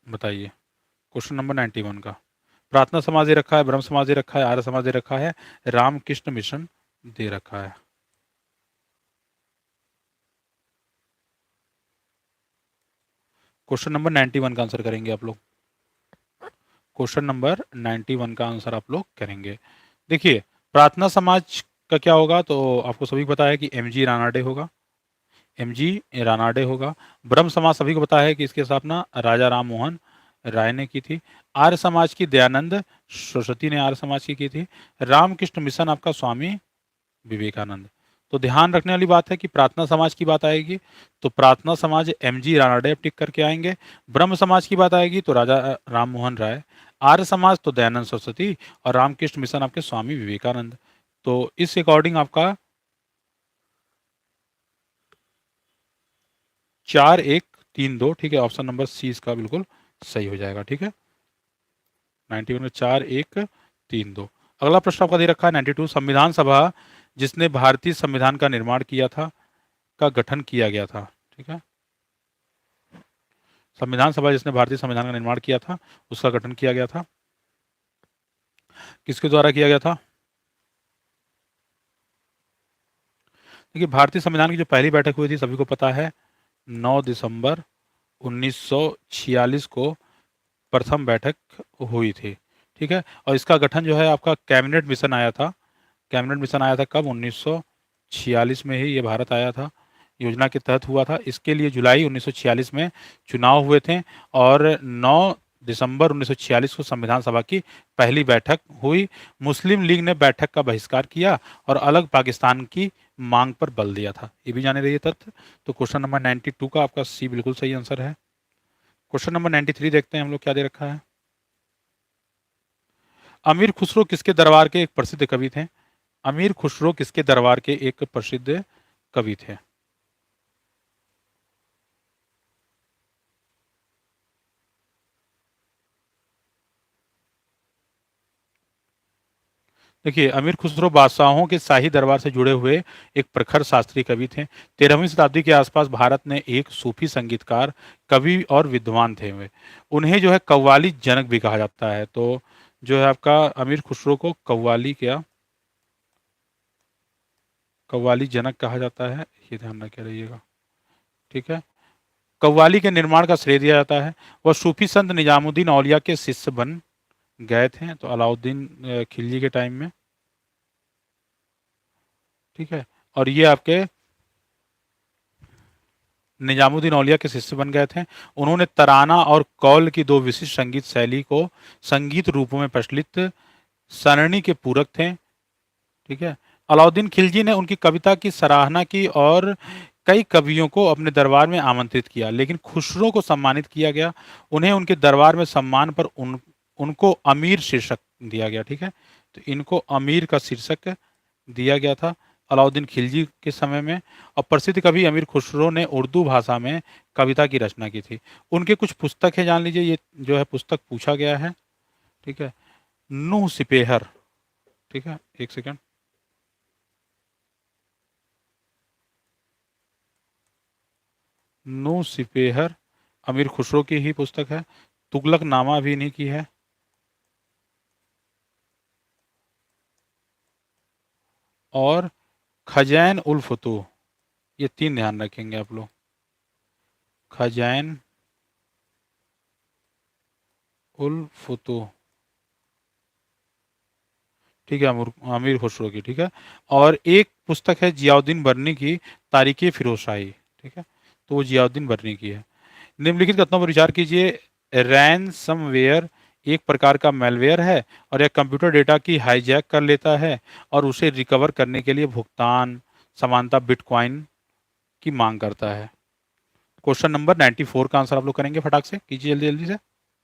बताइए, क्वेश्चन नंबर 91 का। प्रार्थना समाज दे रखा है, ब्रह्म समाज दे रखा है, आर्य समाज दे रखा है, रामकृष्ण मिशन दे रखा है। क्वेश्चन नंबर 91 का आंसर करेंगे आप लोग। क्वेश्चन नंबर 91 का आंसर आप लोग करेंगे। देखिए, प्रार्थना समाज का क्या होगा? तो आपको सभी को पता है कि एमजी रानाडे होगा, एमजी रानाडे होगा। ब्रह्म समाज सभी को पता है कि इसकी स्थापना राजा राम मोहन राय ने की थी। आर्य समाज की दयानंद सरस्वती ने आर्य समाज की थी। रामकृष्ण मिशन आपका स्वामी विवेकानंद। तो ध्यान रखने वाली बात है कि प्रार्थना समाज की बात आएगी तो प्रार्थना समाज एमजी रानाडे टिक करके आएंगे। ब्रह्म समाज की बात आएगी तो राजा राम मोहन राय। आर्य समाज तो दयानंद सरस्वती। और रामकृष्ण मिशन आपके स्वामी विवेकानंद। तो इस अकॉर्डिंग आपका 4132, ठीक है, ऑप्शन नंबर सी इसका बिल्कुल सही हो जाएगा। ठीक है, 91 में 4132। अगला प्रश्न आपका दे रखा है 92। संविधान सभा जिसने भारतीय संविधान का निर्माण किया था का गठन किया गया था। ठीक है, संविधान सभा जिसने भारतीय संविधान का निर्माण किया था उसका गठन किया गया था, किसके द्वारा किया गया था? देखिए, भारतीय संविधान की जो पहली बैठक हुई थी सभी को पता है 9 दिसंबर 1946 को प्रथम बैठक हुई थी। ठीक है, और इसका गठन जो है आपका कैबिनेट मिशन आया था। कैबिनेट मिशन आया था कब? 1946 में ही ये भारत आया था, योजना के तहत हुआ था। इसके लिए जुलाई 1946 में चुनाव हुए थे और 9 दिसंबर 1946 को संविधान सभा की पहली बैठक हुई। मुस्लिम लीग ने बैठक का बहिष्कार किया और अलग पाकिस्तान की मांग पर बल दिया था। ये भी जाने रहिए तथ्य। तो क्वेश्चन नंबर 92 का आपका सी बिल्कुल सही आंसर है। क्वेश्चन नंबर 93 देखते हैं हम लोग क्या दे रखा है। अमीर खुसरो किसके दरबार के एक प्रसिद्ध कवि थे? अमीर खुसरो किसके दरबार के एक प्रसिद्ध कवि थे? देखिए, अमीर खुसरो बादशाहों के शाही दरबार से जुड़े हुए एक प्रखर शास्त्रीय कवि थे। 13वीं शताब्दी के आसपास भारत में एक सूफी संगीतकार, कवि और विद्वान थे वे। उन्हें जो है कव्वाली जनक भी कहा जाता है। तो जो है आपका अमीर खुसरो को कव्वाली जनक कहा जाता है, ये ध्यान रखे रहिएगा। ठीक है। कव्वाली के निर्माण का श्रेय दिया जाता है। वह सूफी संत निजामुद्दीन औलिया के शिष्य बन गए थे, तो अलाउद्दीन खिलजी के टाइम में। ठीक है। और ये आपके निजामुद्दीन औलिया के शिष्य बन गए थे। उन्होंने तराना और कौल की दो विशिष्ट संगीत शैली को संगीत रूपों में प्रचलित सरणी के पूरक थे। ठीक है। अलाउद्दीन खिलजी ने उनकी कविता की सराहना की और कई कवियों को अपने दरबार में आमंत्रित किया, लेकिन खुसरो को सम्मानित किया गया। उन्हें उनके दरबार में सम्मान पर उनको अमीर शीर्षक दिया गया। ठीक है। तो इनको अमीर का शीर्षक दिया गया था अलाउद्दीन खिलजी के समय में। और प्रसिद्ध कवि अमीर खुसरो ने उर्दू भाषा में कविता की रचना की थी। उनके कुछ पुस्तक है, जान लीजिए। ये जो है पुस्तक पूछा गया है। ठीक है। नूह सिपेहर। ठीक है, एक सेकंड। नूह सिपेहर अमीर खुसरो की ही पुस्तक है। तुगलकनामा भी इन्हीं की है। और खजैन उल फुतूह, ये तीन ध्यान रखेंगे आप लोग। खजैन उल फुतूह। ठीक है, अमीर खुसरो की। ठीक है। और एक पुस्तक है जियाउद्दीन बर्नी की, तारीख फिरोज शाही। ठीक है। तो वो जियाउद्दीन बर्नी की है। निम्नलिखित कथनों पर विचार कीजिए। रैनसमवेयर एक प्रकार का मैलवेयर है और यह कंप्यूटर डेटा की हाईजैक कर लेता है और उसे रिकवर करने के लिए भुगतान समानता बिटकॉइन की मांग करता है। क्वेश्चन नंबर 94 का आंसर आप लोग करेंगे, फटाक से कीजिए, जल्दी जल्दी से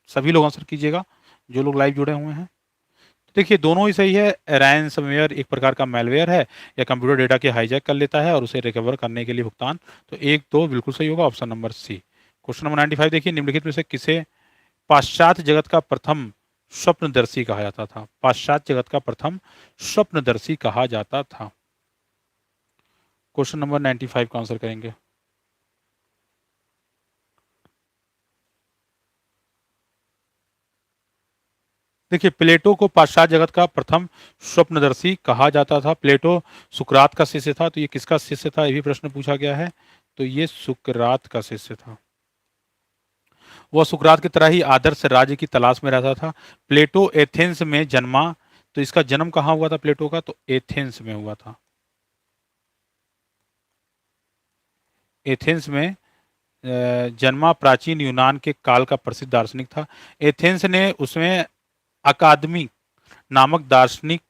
सभी लोग आंसर कीजिएगा जो लोग लाइव जुड़े हुए हैं। देखिए, दोनों ही सही है। रैनसमवेयर एक प्रकार का मैलवेयर है, यह कंप्यूटर डेटा के हाईजैक कर लेता है और उसे रिकवर करने के लिए भुगतान। तो एक तो बिल्कुल सही होगा, option number C. Question number 95 देखिए, निम्नलिखित में से किसे पाश्चात्य जगत का प्रथम स्वप्नदर्शी कहा जाता था? पाश्चात्य जगत का प्रथम स्वप्नदर्शी कहा जाता था। क्वेश्चन नंबर 95 का आंसर करेंगे। देखिए, प्लेटो को पाश्चात्य जगत का प्रथम स्वप्नदर्शी कहा जाता था। प्लेटो सुकरात का शिष्य था। तो ये किसका शिष्य था, ये भी प्रश्न पूछा गया है। तो ये सुकरात का शिष्य था। वह सुकरात की तरह ही आदर्श राज्य की तलाश में रहता था। प्लेटो एथेंस में जन्मा। तो इसका जन्म कहाँ हुआ था प्लेटो का? तो एथेंस में हुआ था। एथेंस में जन्मा। प्राचीन यूनान के काल का प्रसिद्ध दार्शनिक था। एथेंस ने उसमें अकादमी नामक दार्शनिक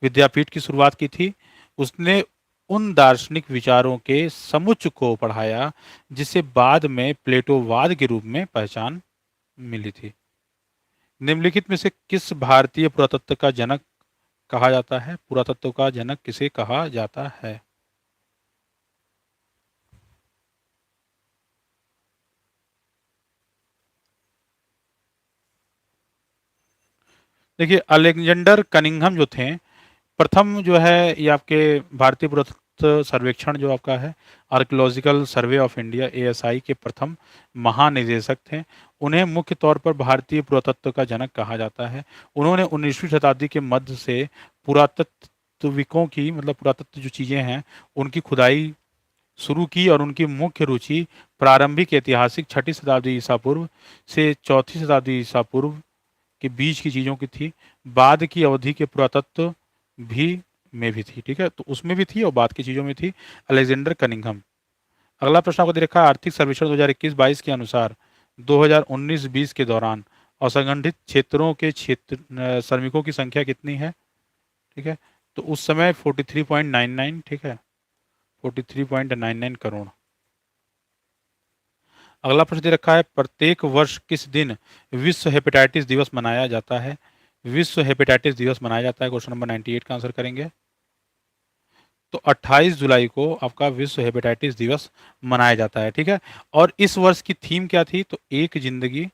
विद्यापीठ की शुरुआत की थी। उसने उन दार्शनिक विचारों के समुच्चय को पढ़ाया जिसे बाद में प्लेटोवाद के रूप में पहचान मिली थी। निम्नलिखित में से किस भारतीय पुरातत्व का जनक कहा जाता है? पुरातत्व का जनक किसे कहा जाता है? देखिए, अलेक्जेंडर कनिंघम जो थे, प्रथम जो है ये आपके भारतीय पुरातत्व सर्वेक्षण जो आपका है, archaeological survey of India ASI के प्रथम महानिदेशक थे। उन्हें मुख्य तौर पर भारतीय पुरातत्व का जनक कहा जाता है। उन्होंने 19वीं शताब्दी के मध्य से पुरातत्विकों की, मतलब पुरातत्व जो चीज़ें हैं उनकी खुदाई शुरू की और उनकी मुख्य रुचि प्रारंभिक ऐतिहासिक 6ठी शताब्दी ईसा पूर्व से 4थी शताब्दी ईसा पूर्व के बीच की चीज़ों की थी। बाद की अवधि के पुरातत्व भी में भी थी। ठीक है, तो उसमें भी थी और बाद की चीज़ों में थी। Alexander Cunningham. अगला प्रश्न आपको दे रखा है, आर्थिक सर्वेक्षण 2021-22 के अनुसार 2019-20 के दौरान असंगठित क्षेत्रों के श्रमिकों की संख्या कितनी है? ठीक है, तो उस समय 43.99। ठीक है, 43.99 करोड़। अगला प्रश्न दे रखा है, प्रत्येक वर्ष किस दिन विश्व हेपेटाइटिस दिवस मनाया जाता है? विश्व हेपेटाइटिस दिवस मनाया जाता है? क्वेश्चन नंबर 98 का आंसर करेंगे। तो 28 जुलाई को आपका विश्व हेपेटाइटिस दिवस मनाया जाता है, ठीक है। और इस वर्ष की थीम क्या थी? तो एक जिंदगी,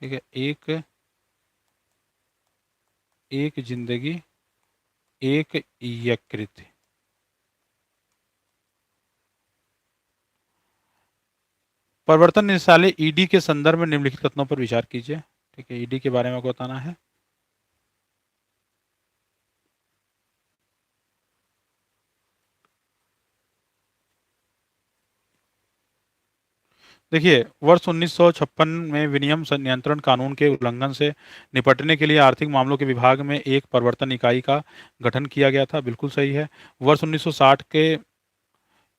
ठीक है, एक जिंदगी एक यकृत। प्रवर्तन निदेशालय ईडी के संदर्भ में निम्नलिखित कथनों पर विचार कीजिए, ठीक है। ईडी के बारे में आपको बताना है। देखिए, वर्ष 1956 में विनियम नियंत्रण कानून के उल्लंघन से निपटने के लिए आर्थिक मामलों के विभाग में एक प्रवर्तन इकाई का गठन किया गया था, बिल्कुल सही है। वर्ष 1960 के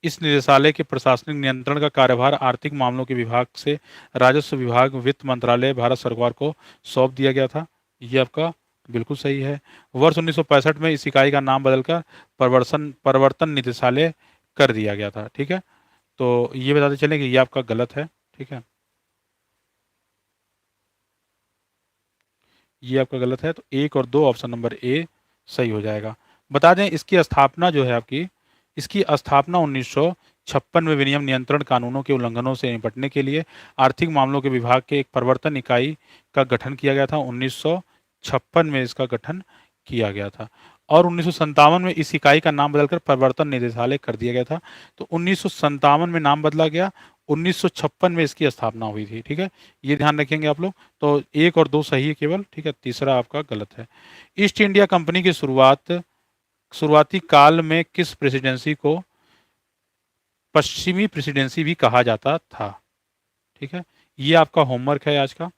इस निदेशालय के प्रशासनिक नियंत्रण का कार्यभार आर्थिक मामलों के विभाग से राजस्व विभाग, वित्त मंत्रालय, भारत सरकार को सौंप दिया गया था। ये आपका बिल्कुल सही है। वर्ष 1965 में इस इकाई का नाम बदलकर प्रवर्तन निदेशालय कर दिया गया था, ठीक है। तो ये बताते चलें कि ये आपका गलत है, ठीक है। ये आपका गलत है, तो 1 और 2 ऑप्शन नंबर ए सही हो जाएगा। बता दें इसकी स्थापना जो है आपकी, इसकी स्थापना 1956 में विनियम नियंत्रण कानूनों के उल्लंघनों से निपटने के लिए आर्थिक मामलों के विभाग के एक प्रवर्तन इकाई का गठन किया गया था। 1956 में इसका गठन किया गया था और 1957 में इस इकाई का नाम बदलकर प्रवर्तन निदेशालय कर दिया गया था। तो 1957 में नाम बदला गया, 1956 में इसकी स्थापना हुई थी, ठीक है। ये ध्यान रखेंगे आप लोग। तो 1 और 2 सही है केवल, ठीक है, तीसरा आपका गलत है। ईस्ट इंडिया कंपनी की शुरुआती काल में किस प्रेसिडेंसी को पश्चिमी प्रेसिडेंसी भी कहा जाता था? ठीक है, ये आपका होमवर्क है आज का,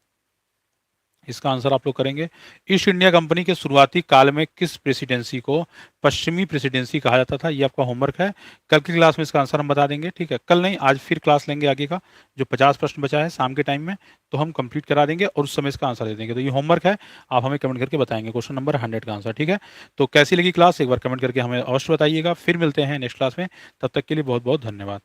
इसका आंसर आप लोग करेंगे। ईस्ट इंडिया कंपनी के शुरुआती काल में किस प्रेसिडेंसी को पश्चिमी प्रेसिडेंसी कहा जाता था? ये आपका होमवर्क है। कल की क्लास में इसका आंसर हम बता देंगे, ठीक है। कल नहीं, आज फिर क्लास लेंगे आगे का, जो 50 प्रश्न बचा है शाम के टाइम में, तो हम कंप्लीट करा देंगे और उस समय इसका आंसर दे देंगे। तो ये होमवर्क है, आप हमें कमेंट करके बताएंगे क्वेश्चन नंबर 100 का आंसर, ठीक है। तो कैसी लगी क्लास एक बार कमेंट करके हमें अवश्य बताइएगा। फिर मिलते हैं नेक्स्ट क्लास में, तब तक के लिए बहुत बहुत धन्यवाद।